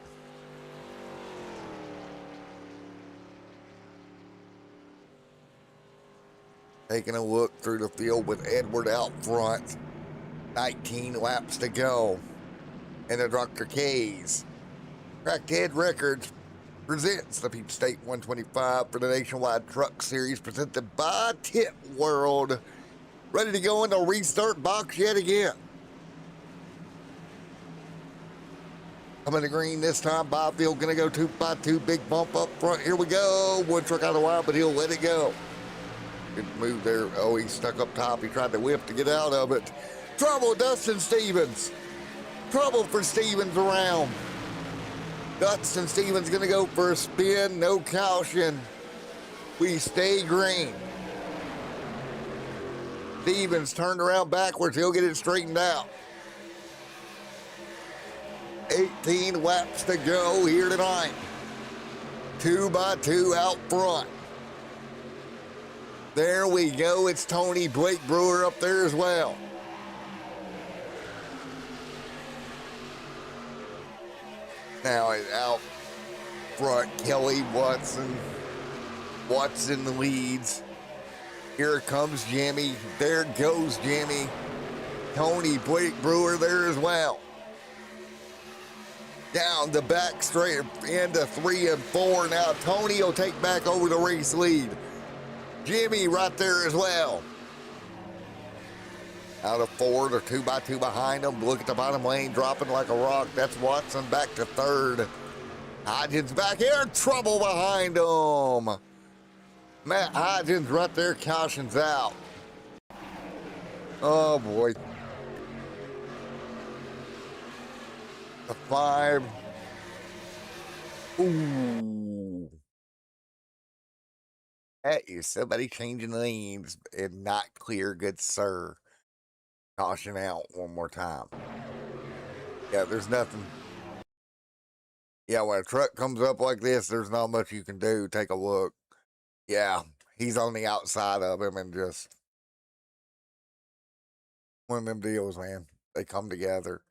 Taking a look through the field with Edward out front. 19 laps to go. And the Droctor K's Crackhead Records presents the Peach State 125 for the Nationwide Truck Series presented by Tint World. Ready to go in the restart box yet again. Coming to green this time. Byfield gonna go 2x2, big bump up front. Here we go. One truck out of the wild, but he'll let it go. Good move there. Oh, he stuck up top. He tried to whip to get out of it. Trouble, Dustin Stevens. Trouble for Stevens around. Dustin Stevens gonna go for a spin. No caution. We stay green. Stevens turned around backwards. He'll get it straightened out. 18 laps to go here tonight. 2x2 out front. There we go. It's Tony Blake Brewer up there as well. Now it's out front. Kelly Watson. Watson leads. Here comes Jimmy. There goes Jimmy. Tony Blake Brewer there as well. Down the back straight into 3 and 4. Now Tony will take back over the race lead. Jimmy right there as well. Out of 4, they're 2x2 behind them. Look at the bottom lane, dropping like a rock. That's Watson back to 3rd. Hodgins back here, trouble behind him. Matt Hodgins right there, cautions out. Oh boy. A 5. Ooh. That is somebody changing lanes and not clear, good sir. Caution out one more time. Yeah, there's nothing. Yeah, when a truck comes up like this, there's not much you can do. Take a look. Yeah, he's on the outside of him and just one of them deals, man. They come together.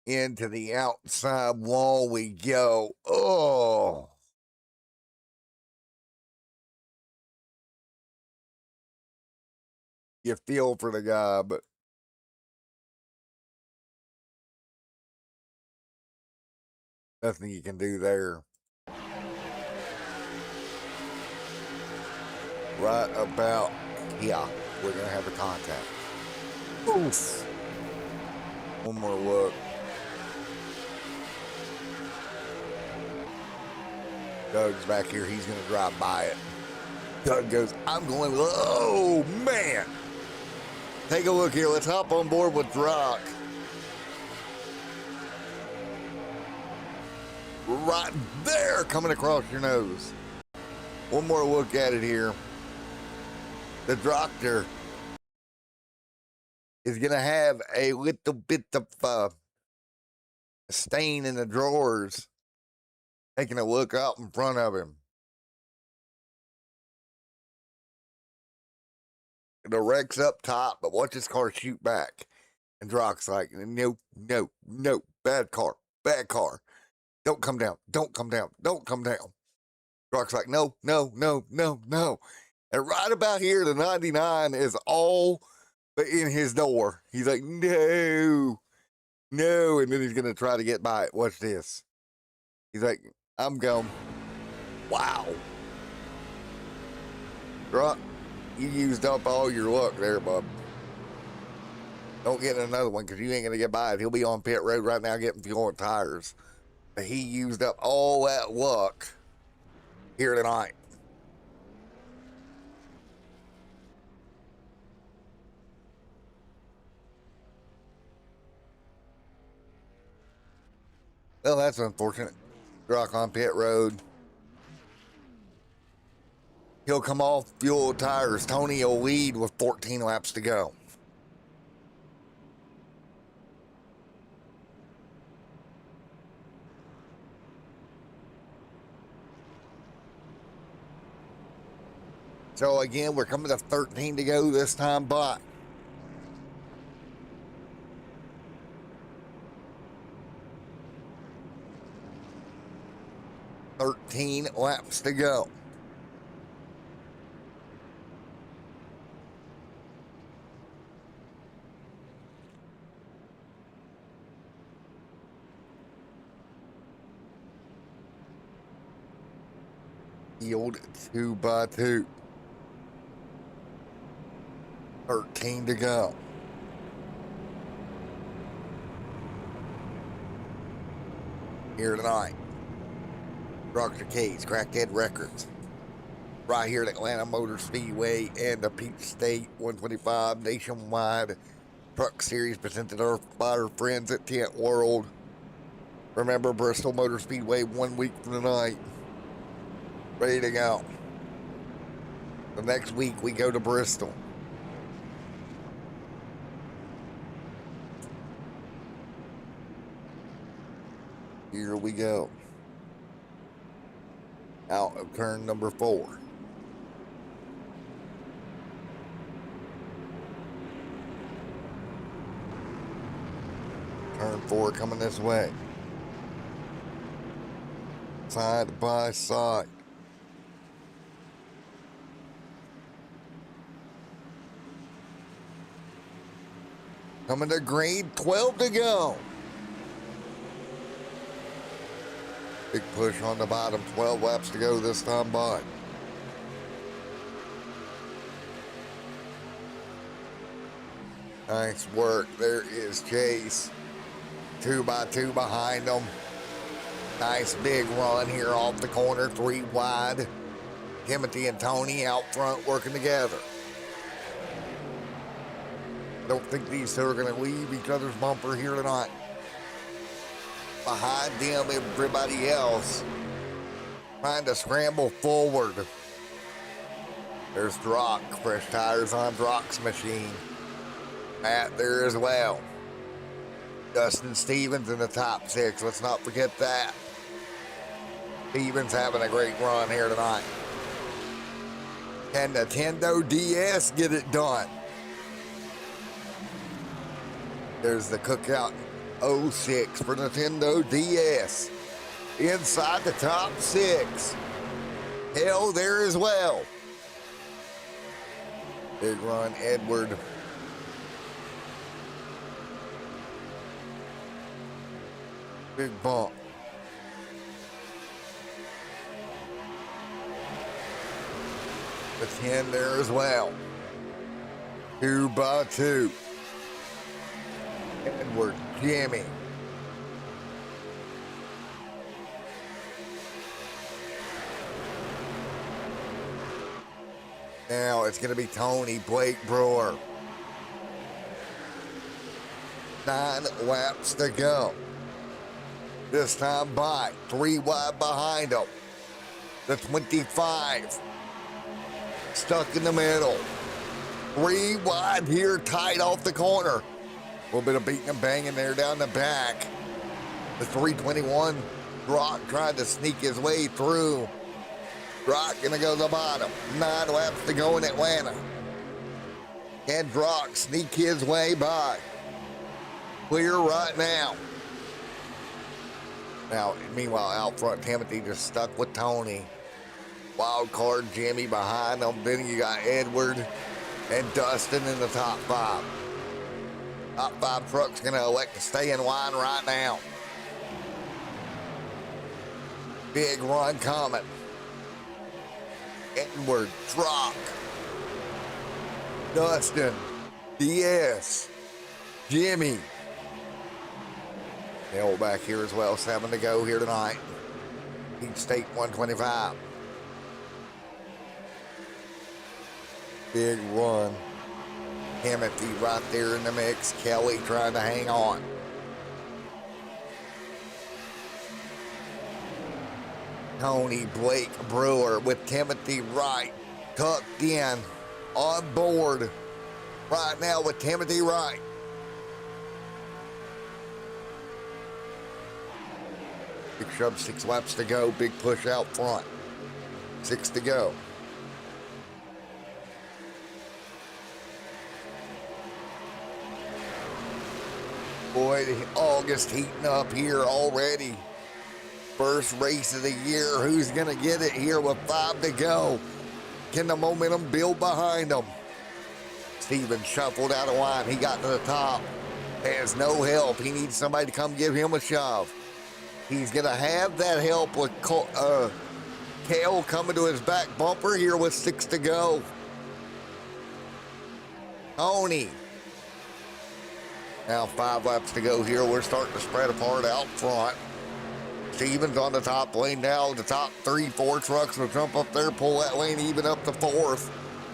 Into the outside wall we go. Oh. You feel for the guy, but nothing you can do there. Right about here, we're going to have a contact. Oof. One more look. Doug's back here. He's going to drive by it. Doug goes, I'm going, oh, man. Take a look here. Let's hop on board with Drock. Right there, coming across your nose. One more look at it here. The Droctor is going to have a little bit of stain in the drawers. Taking a look out in front of him. The wreck's up top, but watch his car shoot back. And Drock's like, no, no, no, bad car, bad car. Don't come down. Don't come down. Don't come down. Droc's like, no, no, no, no, no. And right about here, the 99 is all but in his door. He's like, no, no. And then he's going to try to get by it. Watch this. He's like, I'm gone. Wow. Droc, you used up all your luck there, bub. Don't get another one because you ain't going to get by it. He'll be on pit road right now getting fuel and tires. But he used up all that luck here tonight. Well, that's unfortunate. Droc on pit road. He'll come off fuel tires. Tony will lead with 14 laps to go. So again, we're coming to 13 to go this time by. Thirteen laps to go. Field 2 by 2. 13 to go. Here tonight. Droctor K's Crackhead Records. Right here at Atlanta Motor Speedway and the Peach State 125 Nationwide Truck Series presented by our friends at Tint World. Remember, Bristol Motor Speedway 1 week from tonight. Ready to go. The next week we go to Bristol. Here we go. Out of turn number 4. Turn 4 coming this way. Side by side. Coming to green, 12 to go. Big push on the bottom, 12 laps to go this time by. Nice work. There is Chase. 2 by 2 behind them. Nice big run here off the corner, 3 wide. Timothy and Tony out front working together. I don't think these two are going to leave each other's bumper here tonight. Behind them, everybody else trying to scramble forward. There's Droc, fresh tires on Droc's machine. Matt there as well. Dustin Stevens in the top 6, let's not forget that. Stevens having a great run here tonight. Can the Nintendo DS get it done? There's the Cookout 06 for Nintendo DS. Inside the top 6. Hell there as well. Big run, Edward. Big bump. The 10 there as well. 2 by 2. Edward, Jimmy. Now it's going to be Tony, Blake Brewer. 9 laps to go. This time by 3 wide behind him. The 25. Stuck in the middle. 3 wide here, tight off the corner. A little bit of beating and banging there down the back. The 321, Droc tried to sneak his way through. Droc gonna go to the bottom. 9 laps to go in Atlanta. Can Droc sneak his way by? Clear right now. Now, meanwhile, out front, Timothy just stuck with Tony. Wild card Jimmy behind them. Then you got Edward and Dustin in the top 5. Top 5 trucks going to elect to stay in line right now. Big run coming. Edward, Drock, Dustin, DS, Jimmy. They'll back here as well. 7 to go here tonight. Each state 125. Big run. Timothy right there in the mix. Kelly trying to hang on. Tony Blake Brewer with Timothy Wright tucked in on board right now with Timothy Wright. Big shove, 6 laps to go. Big push out front. 6 to go. Boy, August heating up here already. First race of the year. Who's going to get it here with 5 to go? Can the momentum build behind them? Steven shuffled out of line. He got to the top. Has no help. He needs somebody to come give him a shove. He's going to have that help with Kale coming to his back bumper here with 6 to go. Tony. Now 5 laps to go here. We're starting to spread apart out front. Stevens on the top lane now. The top 3, 4 trucks will jump up there, pull that lane even up to 4th.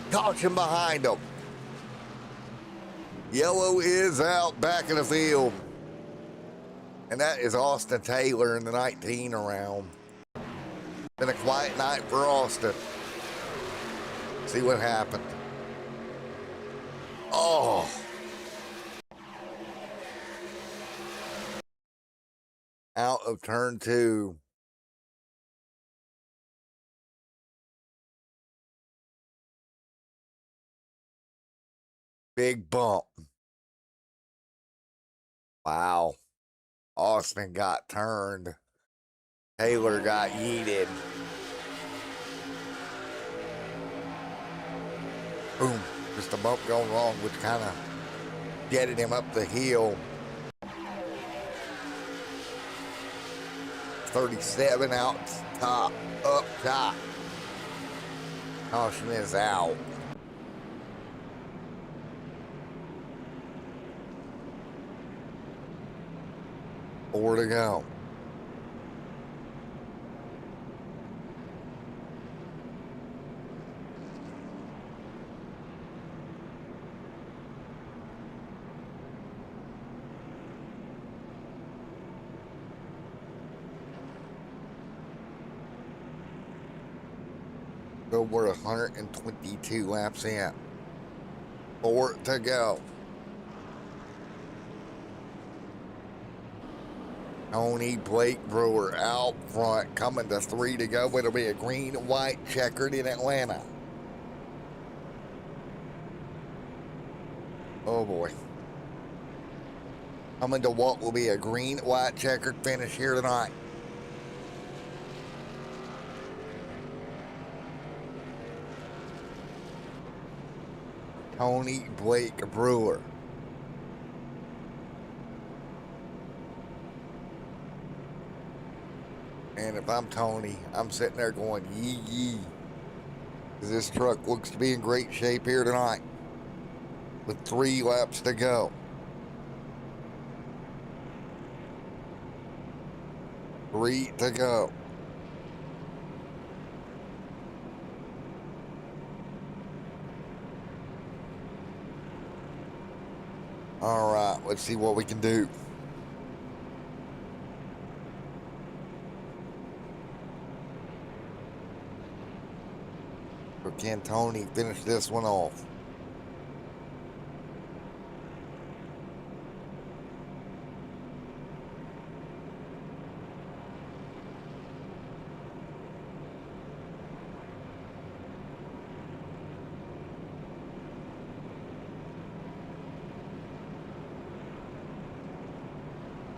Caution behind them. Yellow is out back in the field. And that is Austin Taylor in the 19 around. Been a quiet night for Austin. See what happened. Oh. Out of turn 2. Big bump. Wow. Austin got turned. Taylor got yeeted. Boom. Just a bump going wrong, which kind of jetted him up the hill. 37 out top, up top. Caution is out. Four to go. So we're 122 laps in. 4 to go. Tony Blake Brewer out front, coming to 3 to go. It'll be a green, white checkered in Atlanta. Oh boy. Coming to what will be a green, white checkered finish here tonight. Tony Blake Brewer. And if I'm Tony, I'm sitting there going, yee yee. Because this truck looks to be in great shape here tonight. With 3 laps to go. 3 to go. All right, let's see what we can do. Or can Tony finish this one off?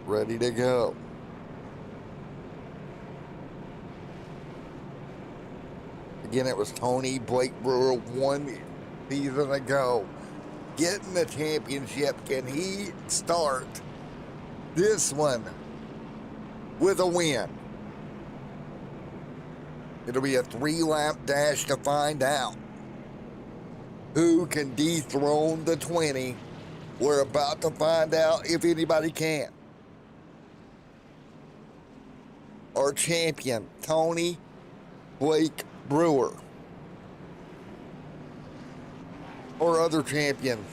Ready to go. again, it was Tony Blake Brewer 1 season ago, getting the championship. Can he start this one with a win? It'll be a 3-lap dash to find out who can dethrone the 20. We're about to find out if anybody can. Our champion, Tony Blake Brewer. Or other champions.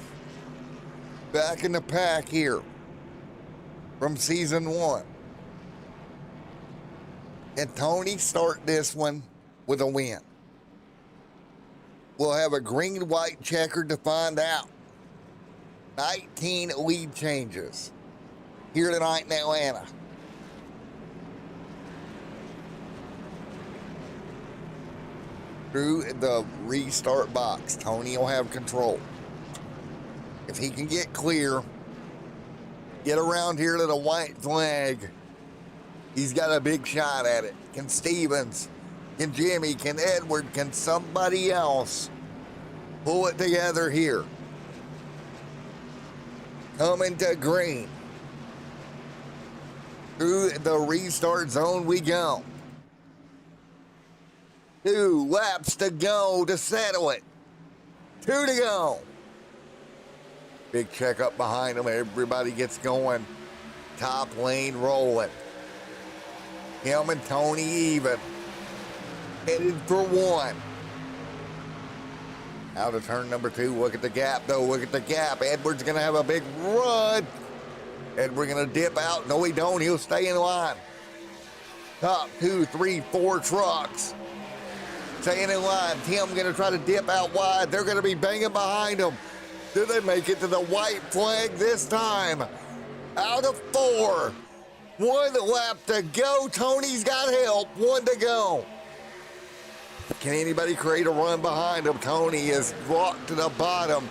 Back in the pack here from season 1. And Tony start this one with a win. We'll have a green-white checker to find out. 19 lead changes here tonight in Atlanta. Through the restart box, Tony will have control. If he can get clear, get around here to the white flag, he's got a big shot at it. Can Stevens, can Jimmy, can Edward, can somebody else pull it together here? Coming to green. Through the restart zone we go. 2 laps to go to settle it. 2 to go. Big checkup behind him. Everybody gets going. Top lane rolling. Him and Tony even. Headed for 1. Out of turn number 2. Look at the gap, though. Look at the gap. Edward's going to have a big run. Edward going to dip out. No, he don't. He'll stay in line. Top 2, 3, 4 trucks. Staying in line. Tim going to try to dip out wide. They're going to be banging behind him. Do they make it to the white flag this time? Out of 4. 1 lap to go. Tony's got help. 1 to go. Can anybody create a run behind him? Tony is brought to the bottom.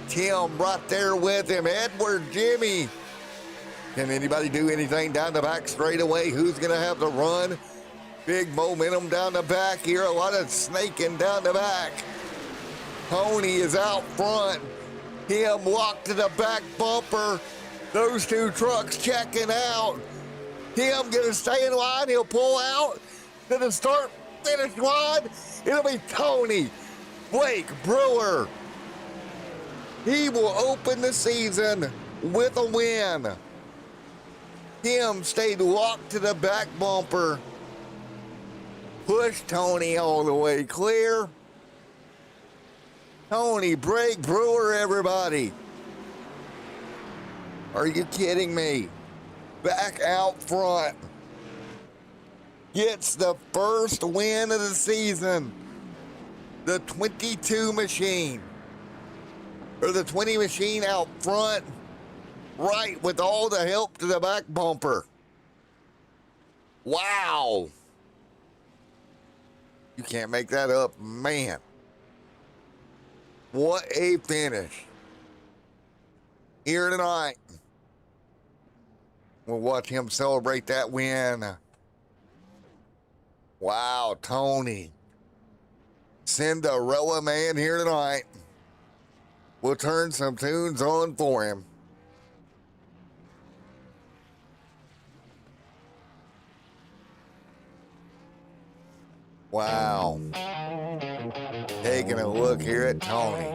Tim right there with him. Edward, Jimmy. Can anybody do anything down the back straightaway? Who's going to have the run? Big momentum down the back here. A lot of snaking down the back. Tony is out front. Him walk to the back bumper. Those 2 trucks checking out. Him going to stay in line. He'll pull out to the start finish line. It'll be Tony Blake Brewer. He will open the season with a win. Him stayed locked to the back bumper. Push Tony all the way clear. Tony Blake Brewer, everybody. Are you kidding me? Back out front. Gets the first win of the season. The 22 machine. Or the 20 machine out front. Right, with all the help to the back bumper. Wow. You can't make that up, man. What a finish. Here tonight. We'll watch him celebrate that win. Wow, Tony. Cinderella man here tonight. We'll turn some tunes on for him. Wow. Taking a look here at Tony.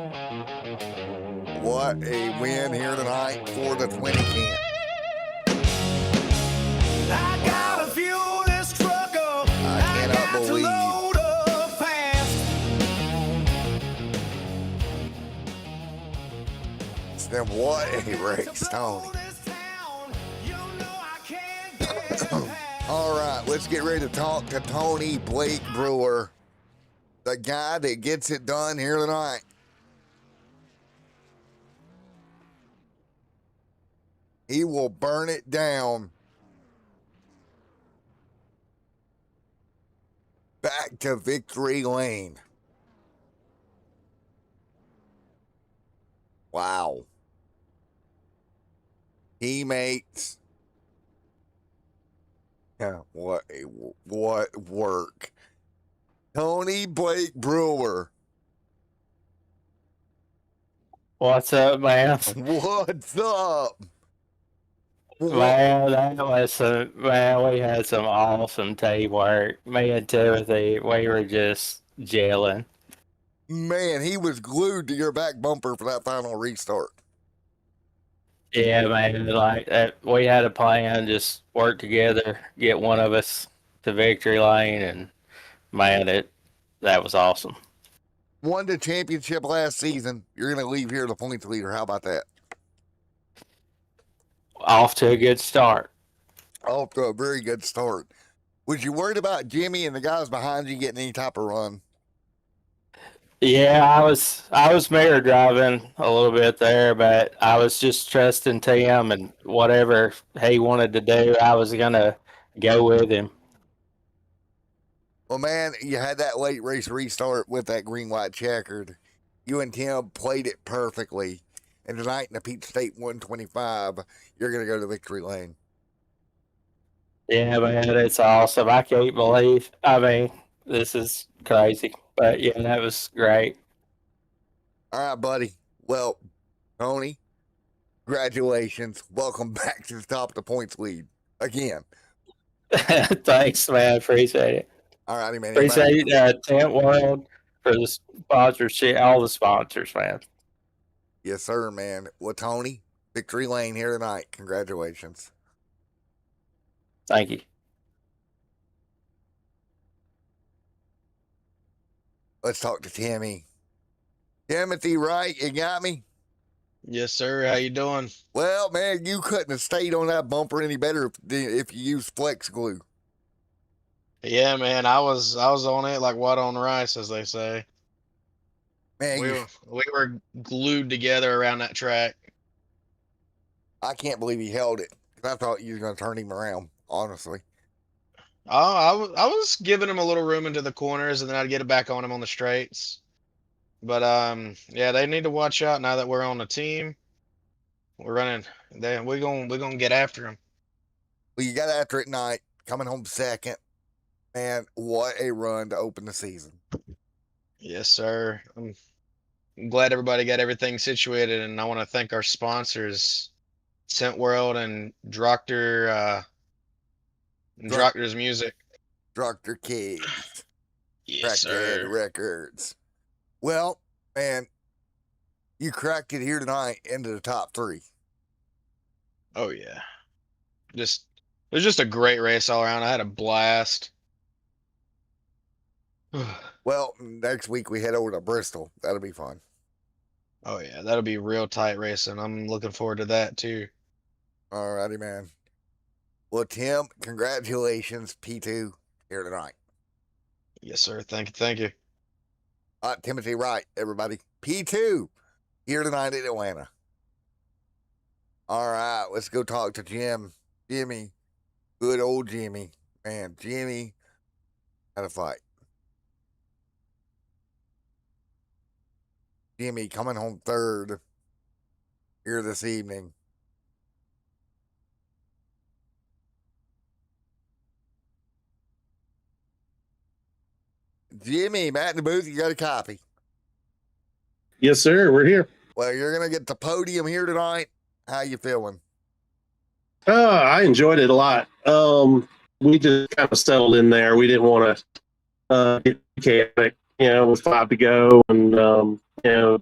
What a win here tonight for the 20 can. I gotta fuel this truck up. I cannot got to believe. load up fast. Then what a race, Tony. All right, let's get ready to talk to Tony Blake Brewer, the guy that gets it done here tonight. He will burn it down. Back to victory lane. Wow. Teammates. Yeah, what work. Tony Blake Brewer. What's up, man? What's up? Man, that was man, we had some awesome teamwork. Me and Timothy, we were just gelling. Man, he was glued to your back bumper for that final restart. Yeah, man, like that, we had a plan, just work together, get one of us to victory lane, and man, that was awesome. Won the championship last season. You're going to leave here the points leader. How about that? Off to a good start. Off to a very good start. Was you worried about Jimmy and the guys behind you getting any type of run? Yeah, I was mirror driving a little bit there, but I was just trusting Tim and whatever he wanted to do, I was gonna go with him. Well, man, you had that late race restart with that green-white checkered. You and Tim played it perfectly. And tonight in the Peach State 125, you're going to go to victory lane. Yeah, man, it's awesome. I can't believe. I mean, this is crazy, but yeah, that was great. All right, buddy. Well, Tony, congratulations. Welcome back to the top of the points lead again. Thanks, man. Appreciate it. All righty, man. Appreciate Tint World for the sponsorship, all the sponsors, man. Yes, sir, man. Well, Tony, victory lane here tonight. Congratulations. Thank you. Let's talk to Timmy. Timothy, right? You got me? Yes, sir. How you doing? Well, man, you couldn't have stayed on that bumper any better if you used flex glue. Yeah, man. I was on it like water on rice, as they say. Man, we were glued together around that track. I can't believe he held it. I thought you were going to turn him around, honestly. Oh, I was giving him a little room into the corners, and then I'd get it back on him on the straights. But yeah, they need to watch out now that we're on the team. We're running. We're gonna get after him. Well, you got after it tonight, coming home second. Man, what a run to open the season. Yes, sir. I'm glad everybody got everything situated, and I want to thank our sponsors, Tint World and Droctor. Droctor's music. Droctor Keys. Yes, sir. Records. Well, man, you cracked it here tonight into the top 3. Oh yeah. It was just a great race all around. I had a blast. Well, next week we head over to Bristol. That'll be fun. Oh yeah, that'll be real tight racing. I'm looking forward to that too. All righty, man. Well, Tim, congratulations, P2 here tonight. Yes, sir. Thank you. Timothy Wright, everybody. P2 here tonight in Atlanta. All right, let's go talk to Jimmy. Good old Jimmy. Man, Jimmy had a fight. Jimmy coming home third here this evening. Jimmy, Matt in the booth, you got a copy? Yes, sir. We're here. Well, you're going to get the podium here tonight. How you feeling? I enjoyed it a lot. We just kind of settled in there. We didn't want to get chaotic, with 5 to go. And,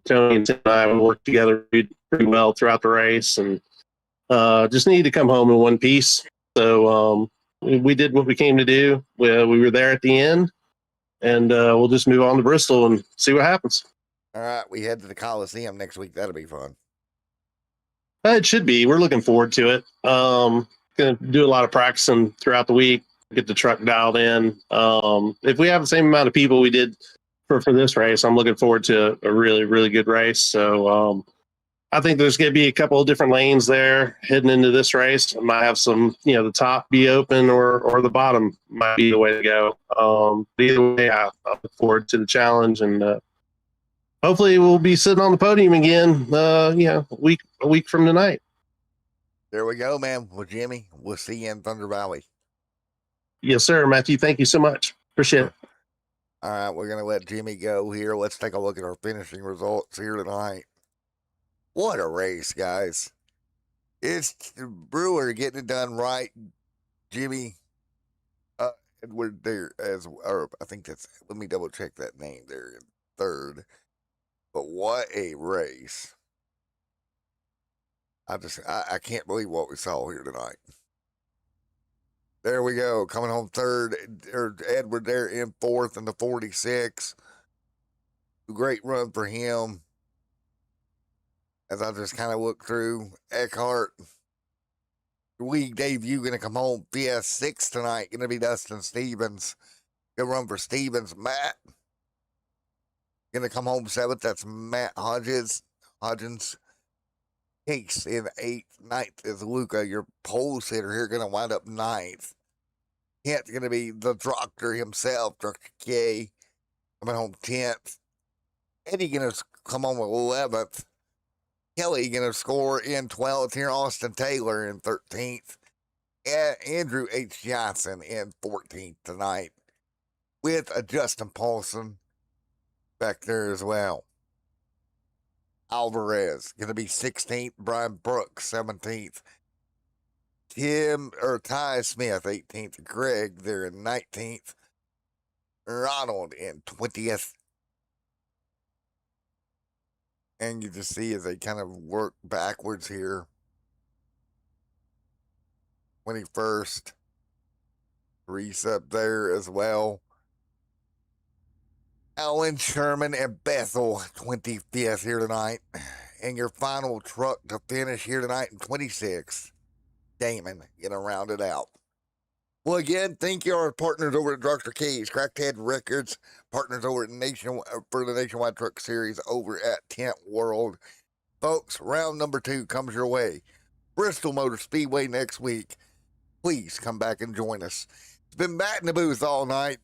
Tony and Tim and I worked together pretty well throughout the race and just needed to come home in one piece. So we did what we came to do. We were there at the end, and we'll just move on to Bristol and see what happens. All right, we head to the Coliseum next week. That'll be fun. It should be. We're looking forward to it. Going to do a lot of practicing throughout the week, get the truck dialed in. If we have the same amount of people we did for this race, I'm looking forward to a really, really good race. So I think there's going to be a couple of different lanes there heading into this race. I might have some, the top be open or the bottom might be the way to go. Either way, I look forward to the challenge, and hopefully we'll be sitting on the podium again, a week from tonight. There we go, man. Well, Jimmy, we'll see you in Thunder Valley. Yes, sir, Matthew. Thank you so much. Appreciate it. All right, we're going to let Jimmy go here. Let's take a look at our finishing results here tonight. What a race, guys. It's Brewer getting it done right. Jimmy Edward there or I think that's, let me double check that name there in third. But what a race. I can't believe what we saw here tonight. There we go. Coming home third. Edward there in fourth in the 46. Great run for him. As I just kind of look through, Eckhart, league debut, going to come home fifth. Sixth tonight, going to be Dustin Stevens. Good run for Stevens. Matt, going to come home seventh. That's Matt Hodgins. Case in eighth. Ninth is Luca, your pole sitter here, going to wind up ninth. 10th going to be the Droctor himself, Droctor K, coming home 10th. Eddie going to come home 11th. Kelly going to score in 12th here. Austin Taylor in 13th. And Andrew H. Johnson in 14th tonight. With a Justin Paulson back there as well. Alvarez going to be 16th. Brian Brooks 17th. Ty Smith 18th. Greg there in 19th. Ronald in 20th. And you just see as they kind of work backwards here. 21st. Reese up there as well. Alan Sherman and Bethel 25th here tonight. And your final truck to finish here tonight in 26th. Damon gonna round it out. Well, again, thank you our partners over at Droctor K's, Crackhead Records, partners over at for the Nationwide Truck Series over at Tint World. Folks, round number 2 comes your way. Bristol Motor Speedway next week. Please come back and join us. It's been Matt in the booth all night.